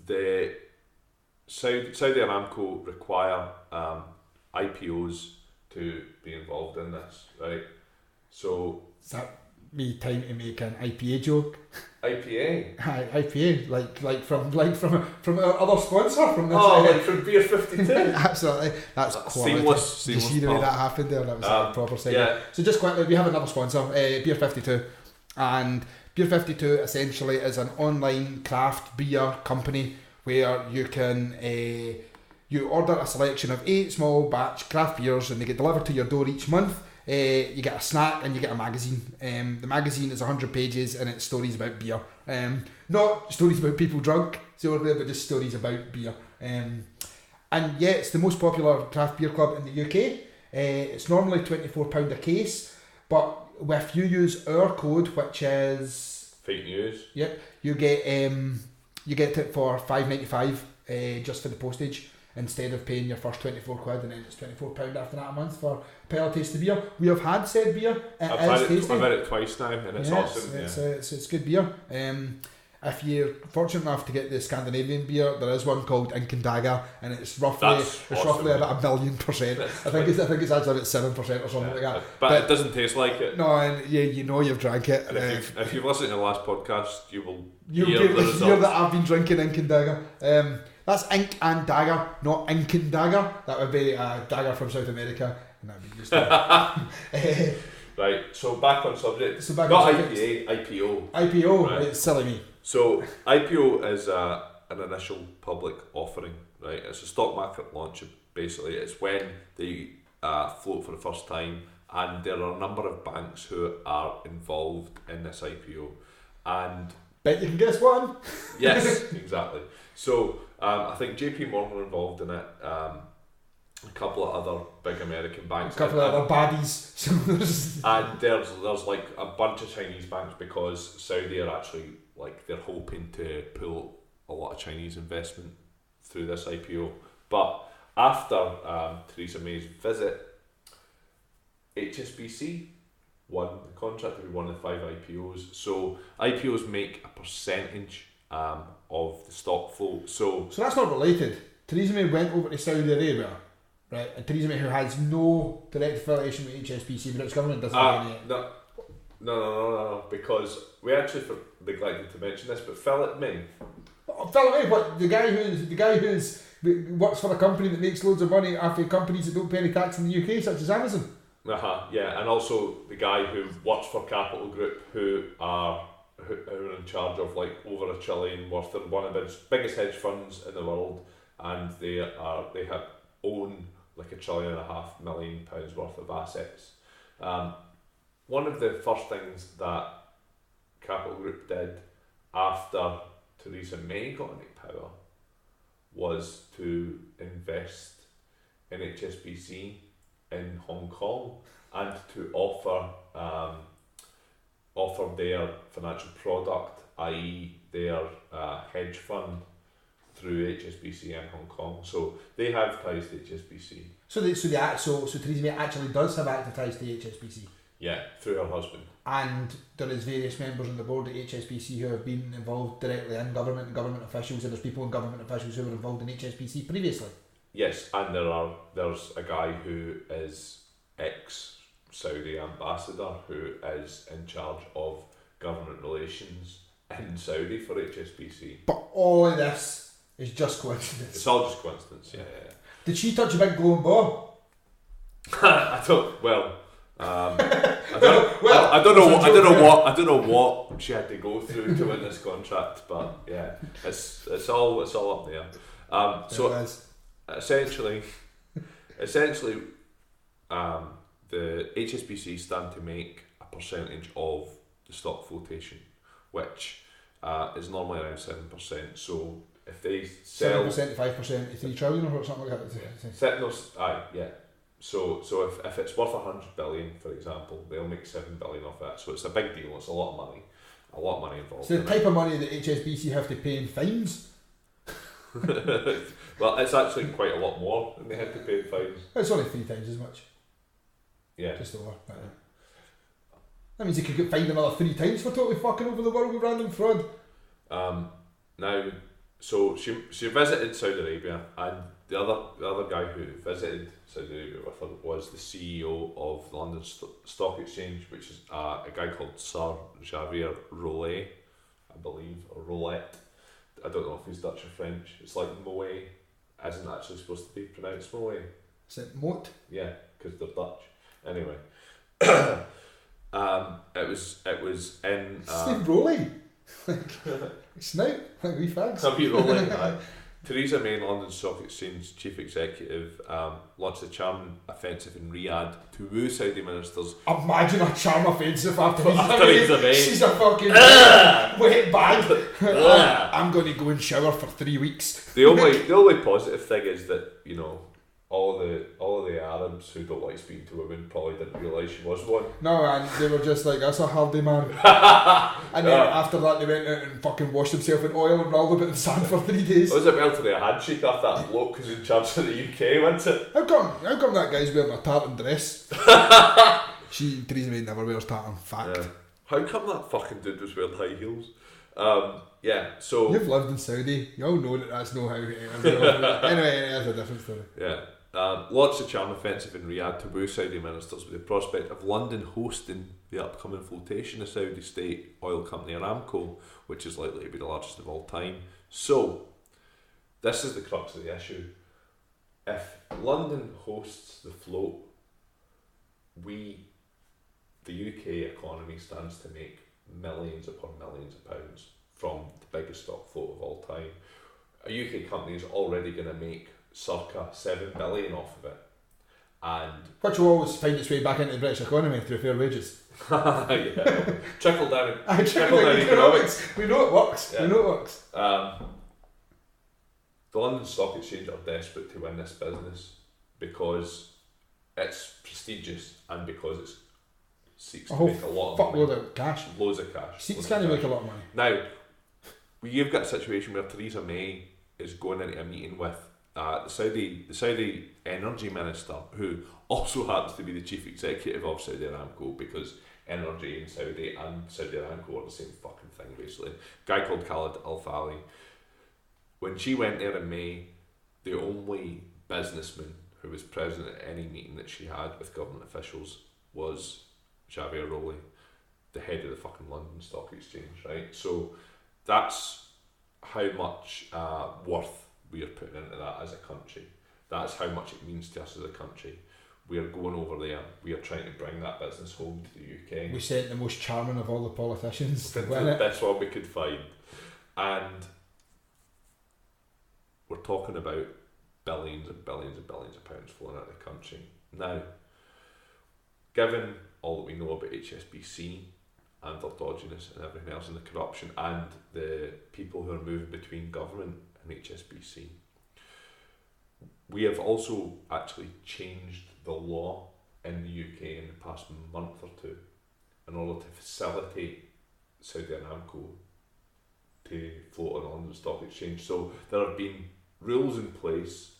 S3: the Saudi Aramco require IPOs to be involved in this, right? So
S2: is that me time to make an IPA joke?
S3: IPA?
S2: Hi, IPA, like from our other sponsor from this.
S3: Like from Beer 52.
S2: Absolutely, that's quality.
S3: Seamless.
S2: You see the way that happened there? That was a proper segment. Yeah. So just quickly, we have another sponsor, Beer 52, and Beer 52 essentially is an online craft beer company where you can you order a selection of 8 small batch craft beers and they get delivered to your door each month. You get a snack and you get a magazine. The magazine is 100 pages and it's stories about beer. Not stories about people drunk, but just stories about beer. And yeah, it's the most popular craft beer club in the UK. It's normally £24 a case, but if you use our code, which is
S3: fake news,
S2: yep, you get it for £5.95 just for the postage, instead of paying your first 24 quid and then it's £24 after that a month for a pale taste of beer. We have had said beer.
S3: I've had it twice now and it's awesome.
S2: It's good beer. If you're fortunate enough to get the Scandinavian beer, there is one called Ink and Dagger, and it's roughly about 1,000,000%. I think it's actually about 7% or something like that.
S3: But it doesn't taste like it.
S2: No, and you know you've drank it.
S3: And if you've listened to the last podcast, you'll
S2: hear that I've been drinking Ink and Dagger. That's Ink and Dagger, not Ink and Dagger. That would be a dagger from South America, and that would be used to
S3: Right, so back on subject. Not IPA, IPO.
S2: IPO, right. It's silly me.
S3: So IPO is an initial public offering, right? It's a stock market launch. Basically, it's when they float for the first time, and there are a number of banks who are involved in this IPO. And
S2: bet you can guess one.
S3: Yes, exactly. So I think JP Morgan are involved in it. A couple of other big American banks.
S2: A couple of other baddies.
S3: And there's like a bunch of Chinese banks because Saudi are actually they're hoping to pull a lot of Chinese investment through this IPO. But after Theresa May's visit, HSBC won the contract to be one of the 5 IPOs. So IPOs make a percentage of the stock float. So
S2: that's not related. Theresa May went over to Saudi Arabia, right? And Theresa May, who has no direct affiliation with HSBC, but its government doesn't have any.
S3: No, because we actually neglected to mention this, but Philip May.
S2: Philip May, what the guy who's works for a company that makes loads of money after companies that don't pay any tax in the UK, such as Amazon.
S3: Yeah, and also the guy who works for Capital Group, who are in charge of over $1 trillion worth. They're one of the biggest hedge funds in the world, and they own £1.5 million worth of assets. One of the first things that Capital Group did after Theresa May got into power was to invest in HSBC in Hong Kong and to offer their financial product, i.e. their hedge fund, through HSBC in Hong Kong. So they have ties to HSBC. So
S2: Theresa May actually does have active ties to HSBC.
S3: Yeah, through her husband.
S2: And there is various members on the board at HSBC who have been involved directly in government and government officials, and there's people in government officials who were involved in HSBC previously.
S3: Yes, and there's a guy who is ex-Saudi ambassador who is in charge of government relations in Saudi for HSBC.
S2: But all of this is just coincidence.
S3: It's all just coincidence, yeah.
S2: Did she touch a big glowing ball?
S3: I don't know what she had to go through to win this contract, but yeah, it's all up there. So essentially, the HSBC stand to make a percentage of the stock flotation, which is normally around 7%. So if they sell
S2: 7% to 5% to 3 trillion or something like that.
S3: Yeah. So if it's worth 100 billion, for example, they'll make 7 billion off that. So it's a big deal. It's a lot of money involved.
S2: So the type of money that HSBC have to pay in fines.
S3: Well, it's actually quite a lot more than they had to pay in fines.
S2: It's only 3 times as much.
S3: Yeah.
S2: Just over. That means you could get fined another 3 times for totally fucking over the world with random fraud.
S3: Now, so she visited Saudi Arabia, and the other guy who visited Saudi Arabia with her was the CEO of the London Stock Exchange, which is a guy called Sir Javier Rolet, I believe, or Roulette. I don't know if he's Dutch or French. It's like Moe isn't actually supposed to be pronounced Moe.
S2: Is it Moat?
S3: Yeah, because they're Dutch. Anyway, it was in.
S2: Steve Rowley. Snout, like wee fags.
S3: Happy rolling. Theresa May, London Stock Exchange Chief Executive, launched a charm offensive in Riyadh to woo Saudi ministers.
S2: Imagine a charm offensive after
S3: Theresa May.
S2: She's a fucking wet bag. I'm going to go and shower for 3 weeks.
S3: The only positive thing is that, you know, all of the Arabs who don't like speaking to women probably didn't realise she was one.
S2: No, and they were just like, that's a hardy man. And then after that they went out and fucking washed themselves in oil and rolled about in sand for 3 days.
S3: Was it relatively a handshake after that bloke who's in charge of the UK, wasn't it?
S2: How come that guy's wearing a tartan dress? Theresa May never wears tartan, fact.
S3: Yeah. How come that fucking dude was wearing high heels? So...
S2: You've lived in Saudi, you all know that's no how anyway, that's a different story.
S3: Yeah. Launched a charm offensive in Riyadh to woo Saudi ministers with the prospect of London hosting the upcoming flotation of Saudi state oil company Aramco, which is likely to be the largest of all time. So, this is the crux of the issue. If London hosts the float, the UK economy stands to make millions upon millions of pounds from the biggest stock float of all time. A UK company is already going to make circa 7 billion off of it, and
S2: which will always find its way back into the British economy through fair wages.
S3: Yeah, trickle down
S2: economics. We know it works.
S3: Yeah.
S2: We know it works.
S3: The London Stock Exchange are desperate to win this business because it's prestigious and because it seeks to make a lot of money.
S2: Of cash.
S3: Loads of cash.
S2: Seeks can make a lot of money.
S3: Now, you've got a situation where Theresa May is going into a meeting with the Saudi energy minister, who also happens to be the chief executive of Saudi Aramco, because energy in Saudi and Saudi Aramco are the same fucking thing basically. A guy called Khalid Al Fali. When she went there in May, the only businessman who was present at any meeting that she had with government officials was Javier Rowley, the head of the fucking London Stock Exchange, right? So that's how much worth we are putting into that as a country. That's how much it means to us as a country. We are going over there. We are trying to bring that business home to the UK.
S2: We sent the most charming of all the politicians to win
S3: the
S2: it.
S3: best one we could find. And we're talking about billions and billions and billions of pounds flowing out of the country. Now, given all that we know about HSBC and their dodginess and everything else and the corruption and the people who are moving between government and HSBC, we have also actually changed the law in the UK in the past month or two in order to facilitate Saudi Aramco to float on the stock exchange. So there have been rules in place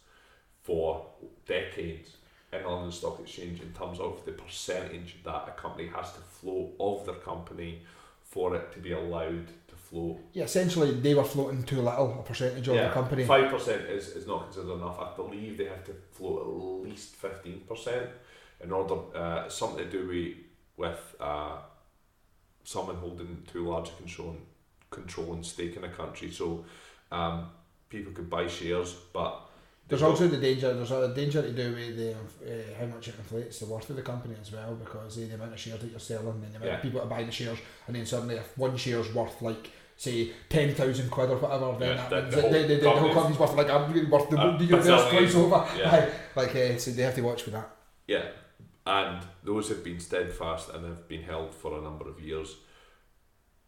S3: for decades in London Stock Exchange in terms of the percentage that a company has to float of their company for it to be allowed to float.
S2: Yeah, essentially they were floating too little a percentage of the company.
S3: 5% is not considered enough. I believe they have to float at least 15% in order, something to do with someone holding too large a controlling stake in a country. So people could buy shares, but
S2: there's also the danger. There's a danger to do with the how much it inflates the worth of the company as well, because the amount of shares that you're selling and the amount of people that are buying the shares, and then suddenly if one share's worth like say 10,000 quid or whatever, then that means the whole company's worth like worth the universe price over. So they have to watch for that.
S3: Yeah, and those have been steadfast and have been held for a number of years.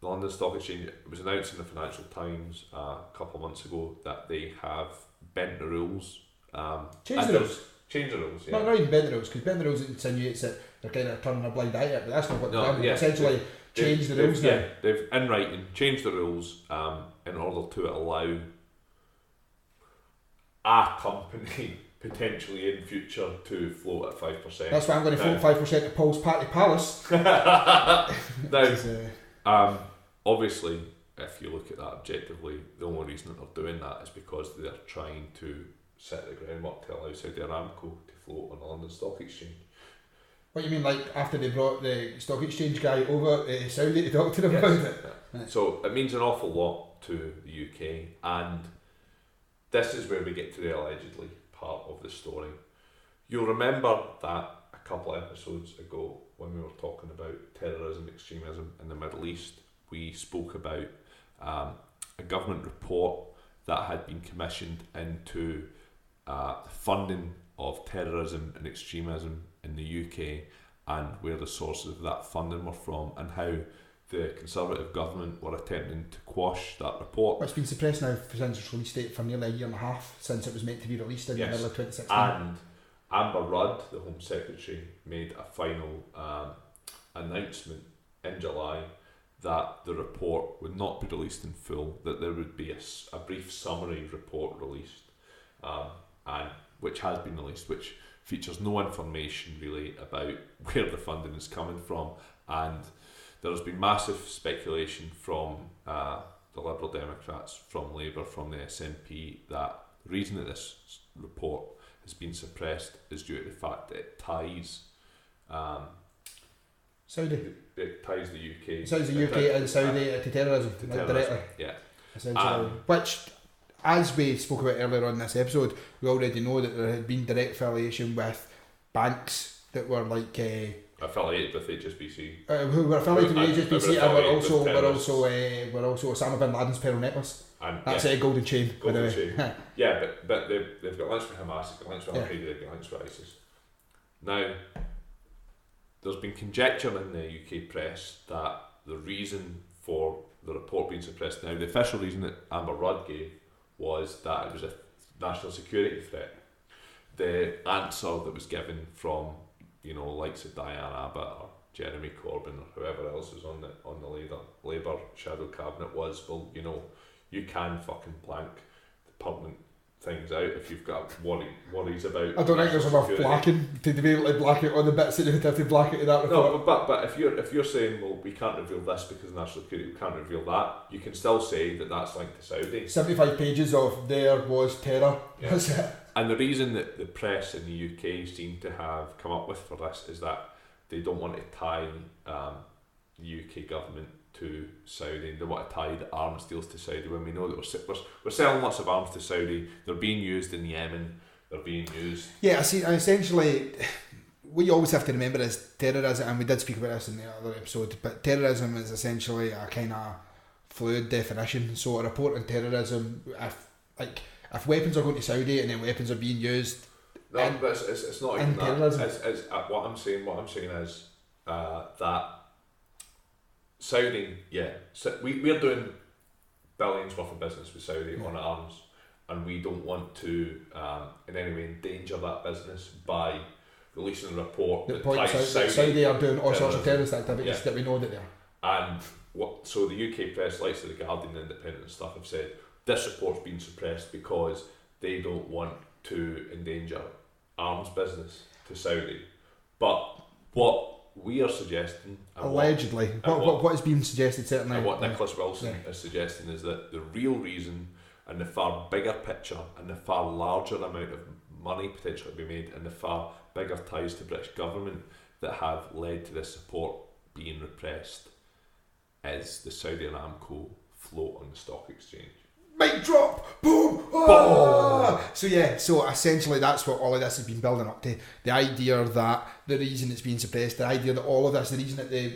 S3: The London Stock Exchange, it was announced in the Financial Times a couple of months ago that they have bent the rules.
S2: Change the rules.
S3: Change the rules, yeah.
S2: Not even bent the rules, because bent the rules insinuates that they're kind of turning a blind eye at, but that's not what they've done. Essentially change the rules now.
S3: Yeah, they've in writing changed the rules in order to allow a company potentially in future to float at 5%.
S2: That's why I'm going to float 5% at Paul's Party Palace.
S3: Now, obviously, if you look at that objectively, the only reason that they're doing that is because they're trying to set the groundwork to allow Saudi Aramco to float on the London Stock Exchange.
S2: What you mean, like after they brought the stock exchange guy over to Saudi to talk to them about it?
S3: Yeah. So it means an awful lot to the UK, and this is where we get to the allegedly part of the story. You'll remember that a couple of episodes ago when we were talking about terrorism, extremism in the Middle East, we spoke about a government report that had been commissioned into the funding of terrorism and extremism in the UK and where the sources of that funding were from, and how the Conservative government were attempting to quash that report.
S2: Well, it's been suppressed now since its release date for nearly a year and a half, since it was meant to be released in the middle of 2016.
S3: And Amber Rudd, the Home Secretary, made a final announcement in July that the report would not be released in full, that there would be a brief summary report released, and which has been released, which features no information really about where the funding is coming from. And there has been massive speculation from the Liberal Democrats, from Labour, from the SNP, that the reason that this report has been suppressed is due to the fact that it ties
S2: Saudi.
S3: It ties the UK.
S2: It ties the UK and Saudi to terrorism, directly.
S3: Yeah.
S2: Essentially. Which, as we spoke about earlier on in this episode, we already know that there had been direct affiliation with banks that were like
S3: affiliated with HSBC.
S2: Who were affiliated with HSBC and were also Osama bin Laden's pearl necklace. And that's a golden chain.
S3: Golden chain. Yeah, but they've got links with Hamas, they've got links with Al-Qaeda, they've got links with ISIS. Now, there's been conjecture in the UK press that the reason for the report being suppressed now, the official reason that Amber Rudd gave was that it was a national security threat. The answer that was given from, likes of Diane Abbott or Jeremy Corbyn or whoever else was on the Labour shadow cabinet was, well, you can fucking blank the pertinent things out if you've got worries about.
S2: I don't think there's enough blacking to be able to black it on the bits that you have to black it in that report.
S3: No, but if you're saying, well, we can't reveal this because of national security, we can't reveal that, you can still say that that's linked to Saudi.
S2: 75 pages of there was terror.
S3: Yeah. That's it. And the reason that the press in the UK seem to have come up with for this is that they don't want to tie the UK government to Saudi. They want to tie the arms deals to Saudi when we know that we're selling lots of arms to Saudi. They're being used in Yemen. They're being used.
S2: Yeah, I see. Essentially, what you always have to remember is terrorism, and we did speak about this in the other episode, but terrorism is essentially a kind of fluid definition. So a report on terrorism, if weapons are going to Saudi and then weapons are being used.
S3: No, but it's not even that. It's what I'm saying is that Saudi, we're doing billions worth of business with Saudi on arms, and we don't want to in any way endanger that business by releasing a report that ties
S2: Saudi are doing all sorts of terrorist activities that we know that they are.
S3: And so the UK press, like the Guardian, the Independent and stuff, have said this report's been suppressed because they don't want to endanger arms business to Saudi. But what we are suggesting,
S2: allegedly, what is being suggested certainly,
S3: and what Nicholas Wilson is suggesting, is that the real reason and the far bigger picture and the far larger amount of money potentially to be made and the far bigger ties to British government that have led to this support being repressed is the Saudi Aramco float on the stock exchange.
S2: Mic drop! Boom! Ah! So essentially that's what all of this has been building up to. The idea that the reason it's being suppressed, the idea that all of this, the reason that the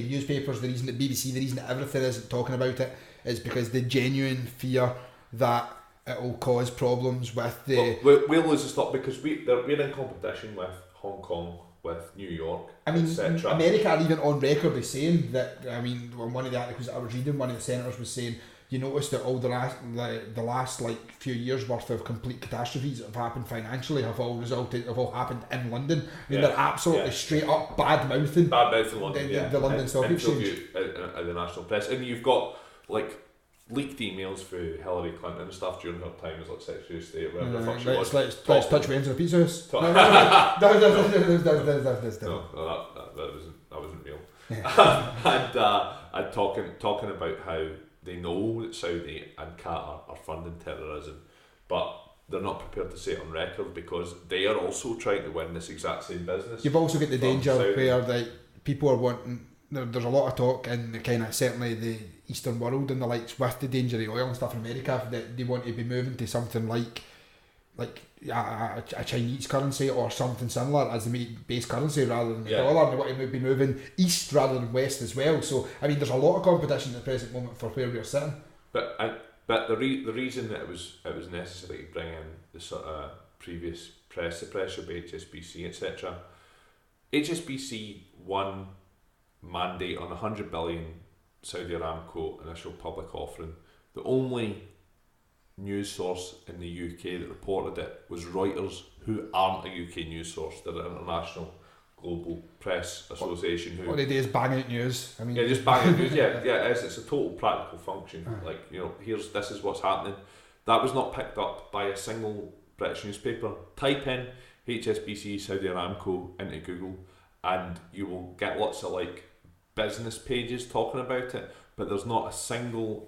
S2: newspapers, the reason that BBC, the reason that everything isn't talking about it is because the genuine fear that it will cause problems with the...
S3: We'll lose the stock because we're in competition with Hong Kong, with New York, etc.
S2: America are even on record as saying that, on one of the articles that I was reading, one of the senators was saying, you notice that all the last few years worth of complete catastrophes that have happened financially have all happened in London. They're absolutely straight up bad mouthing
S3: London,
S2: the London Stock Exchange
S3: at the national press, and you've got leaked emails for Hillary Clinton and stuff during her time as Secretary of State.
S2: Let's touch Wayne's in a pizza house. No,
S3: that wasn't real. And talking about how they know that Saudi and Qatar are funding terrorism, but they're not prepared to say it on record because they are also trying to win this exact same business.
S2: You've also got the danger where people are wanting. There's a lot of talk in the kind of certainly the Eastern world and the likes with the danger of oil and stuff in America that they want to be moving to something like a Chinese currency or something similar as the main base currency rather than the dollar, and they want to be moving east rather than west as well. So there's a lot of competition at the present moment for where we're sitting.
S3: But the reason that it was necessary to bring in the sort of previous press suppression by HSBC etc. HSBC won mandate on 100 billion Saudi Aramco initial public offering. The only news source in the UK that reported it was Reuters, who aren't a UK news source. They're an international global press association.
S2: What they do is bang out news.
S3: Just bang out news. It's a total practical function. This is what's happening. That was not picked up by a single British newspaper. Type in HSBC Saudi Aramco into Google and you will get lots of business pages talking about it, but there's not a single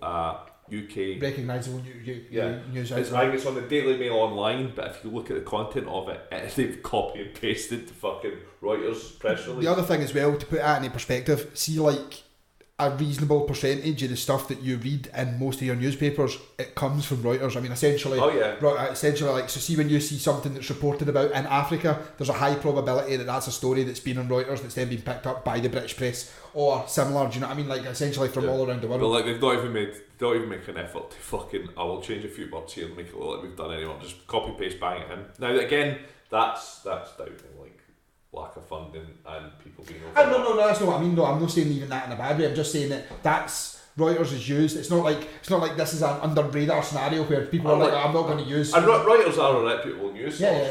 S3: UK
S2: recognisable news outlet.
S3: I think it's on the Daily Mail online, but if you look at the content of it, they've copy and pasted the fucking Reuters press release.
S2: The other thing as well, to put that into perspective, see a reasonable percentage of the stuff that you read in most of your newspapers, it comes from Reuters. Essentially, so see when you see something that's reported about in Africa, there's a high probability that that's a story that's been on Reuters that's then been picked up by the British press or similar. Do you know what I mean? Essentially from all around the world.
S3: Well, they've not even made an effort to I will change a few words here and make it look like we've done anyone. Just copy paste bang it in. Now again, that's down to lack of funding and people being over.
S2: No, that's not what I mean. No, I'm not saying even that in a bad way. I'm just saying that's Reuters is used. It's not like this is an under radar scenario where people are I'm not going to use.
S3: And Reuters are a reputable news source.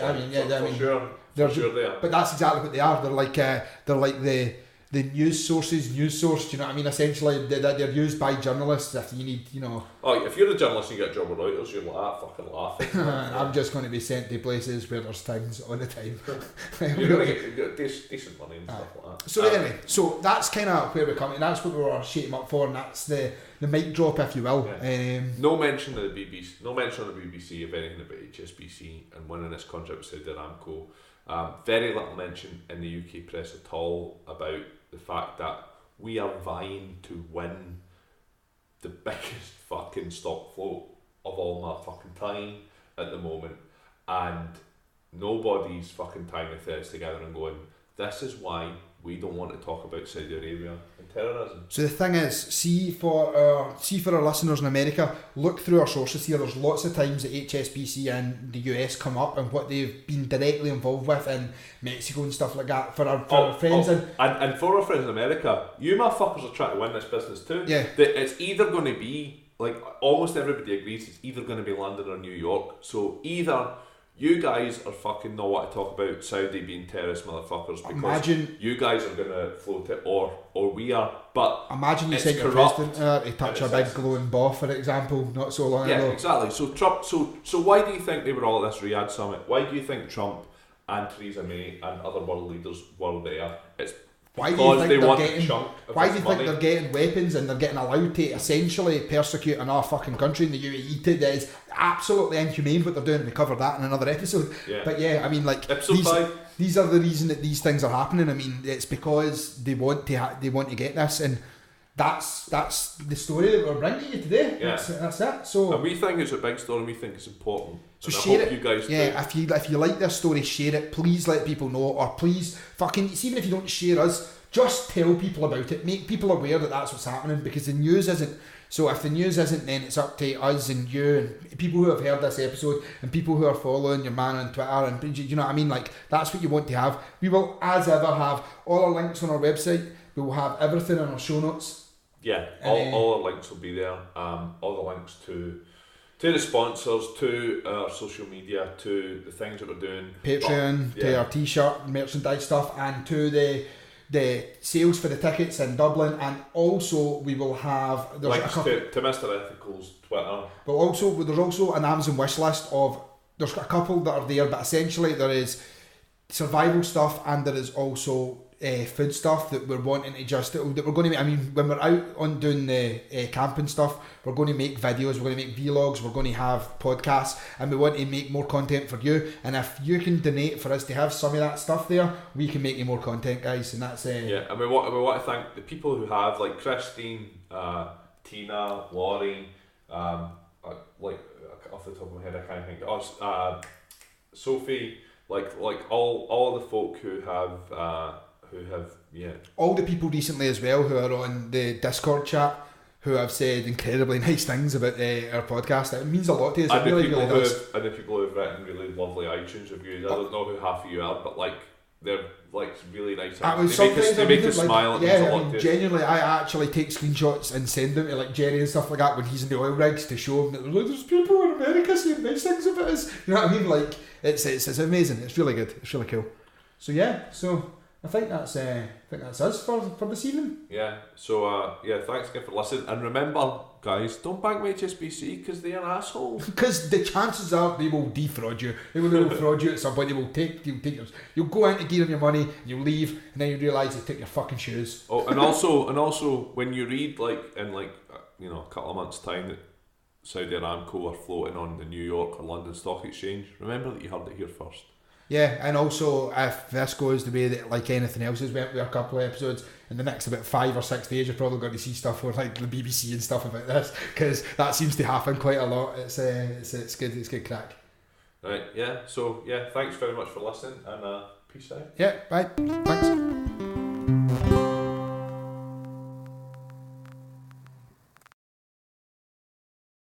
S2: For sure they are. But that's exactly what they are. They're like the news source. Do you know what I mean? Essentially, they're used by journalists. If you need,
S3: if you're a journalist and you get a job with Reuters, you're fucking laughing.
S2: I'm just going to be sent to places where there's things all the time.
S3: You're going to get decent money and stuff like that.
S2: So anyway, so that's kind of where we're coming. That's what we were shaping up for, and that's the mic drop, if you will.
S3: Yeah. No mention of the BBC. No mention on the BBC of anything about HSBC and winning this contract with Saudi Aramco. Very little mention in the UK press at all about the fact that we are vying to win the biggest fucking stock float of all my fucking time at the moment, and nobody's fucking tying their threads together and going, this is why we don't want to talk about Saudi Arabia and terrorism.
S2: So the thing is, see for our listeners in America, look through our sources here. There's lots of times that HSBC and the US come up and what they've been directly involved with in Mexico and stuff like that. For our friends
S3: and for our friends in America, you motherfuckers are trying to win this business too.
S2: Yeah.
S3: It's either going to be like almost everybody agrees it's either going to be London or New York. So either you guys are fucking know what to talk about Saudi being terrorist motherfuckers because you guys are going to float it, or we are. But
S2: imagine you sent your president to touch a big glowing ball, for example, not so long ago.
S3: Yeah, exactly. So Trump. So why do you think they were all at this Riyadh summit? Why do you think Trump and Theresa May and other world leaders were there? It's
S2: why do you think
S3: money.
S2: They're getting weapons and they're getting allowed to essentially persecute another fucking country in the UAE that is absolutely inhumane what they're doing? We covered that in another episode.
S3: Yeah.
S2: But yeah, I mean, like these are the reason that these things are happening. I mean, it's because they want to get this, and that's the story that we're bringing you today.
S3: Yeah.
S2: That's it. So,
S3: and we think it's a big story. We think it's important.
S2: So
S3: and
S2: share
S3: I hope
S2: it.
S3: You guys
S2: do. If you like this story, share it. Please let people know, or please fucking, even if you don't share us, just tell people about it. Make people aware that that's what's happening, because the news isn't. So if the news isn't, then it's up to us and you and people who have heard this episode and people who are following your man on Twitter, and you know what I mean. Like, that's what you want to have. We will, as ever, have all our links on our website. We will have everything in our show notes.
S3: Yeah, all our links will be there. All the links to the sponsors, to our social media, to the things that we're doing,
S2: Patreon, to our t-shirt, merchandise stuff, and to the sales for the tickets in Dublin, and also we will have
S3: links to Mr. Ethical's Twitter.
S2: But there's also an Amazon wish list of, there's a couple that are there, but essentially there is survival stuff and there is also food stuff that we're wanting to that we're going to make. I mean, when we're out on doing the camping stuff, we're going to make videos, we're going to make vlogs, we're going to have podcasts, and we want to make more content for you. And if you can donate for us to have some of that stuff there, we can make you more content, guys. And that's
S3: yeah. And we want to thank the people who have, like Christine, Tina, Laurie, like off the top of my head I can't think of us, Sophie, like all the folk who have
S2: all the people recently as well who are on the Discord chat who have said incredibly nice things about our podcast. It means a lot to us.
S3: And
S2: really does.
S3: And the people who have written really lovely iTunes reviews. I don't know who half of you are, but like they're like really nice. They make us smile.
S2: Like, yeah, I mean, genuinely, I actually take screenshots and send them to like Gerry and stuff like that when he's in the oil rigs to show him that there's people in America saying nice things about us. You know what I mean? Like, it's amazing. It's really good. It's really cool. So yeah, I think that's us for this evening.
S3: Yeah. So thanks again for listening. And remember, guys, don't bank with HSBC because they're assholes.
S2: Because the chances are they will defraud you. They will fraud you at some point. You'll take yours. You'll go out to give them your money, and you'll leave, and then you realise they took your fucking shoes.
S3: Oh, and also when you read in a couple of months' time that Saudi Aramco are floating on the New York or London Stock Exchange, remember that you heard it here first.
S2: Yeah, and also if this goes the way that like anything else has went with a couple of episodes, in the next about 5 or 6 days you're probably going to see stuff on like the BBC and stuff about this, because that seems to happen quite a lot. It's good crack.
S3: Right, yeah. So yeah, thanks very much for listening, and peace out.
S2: Yeah, bye. Thanks.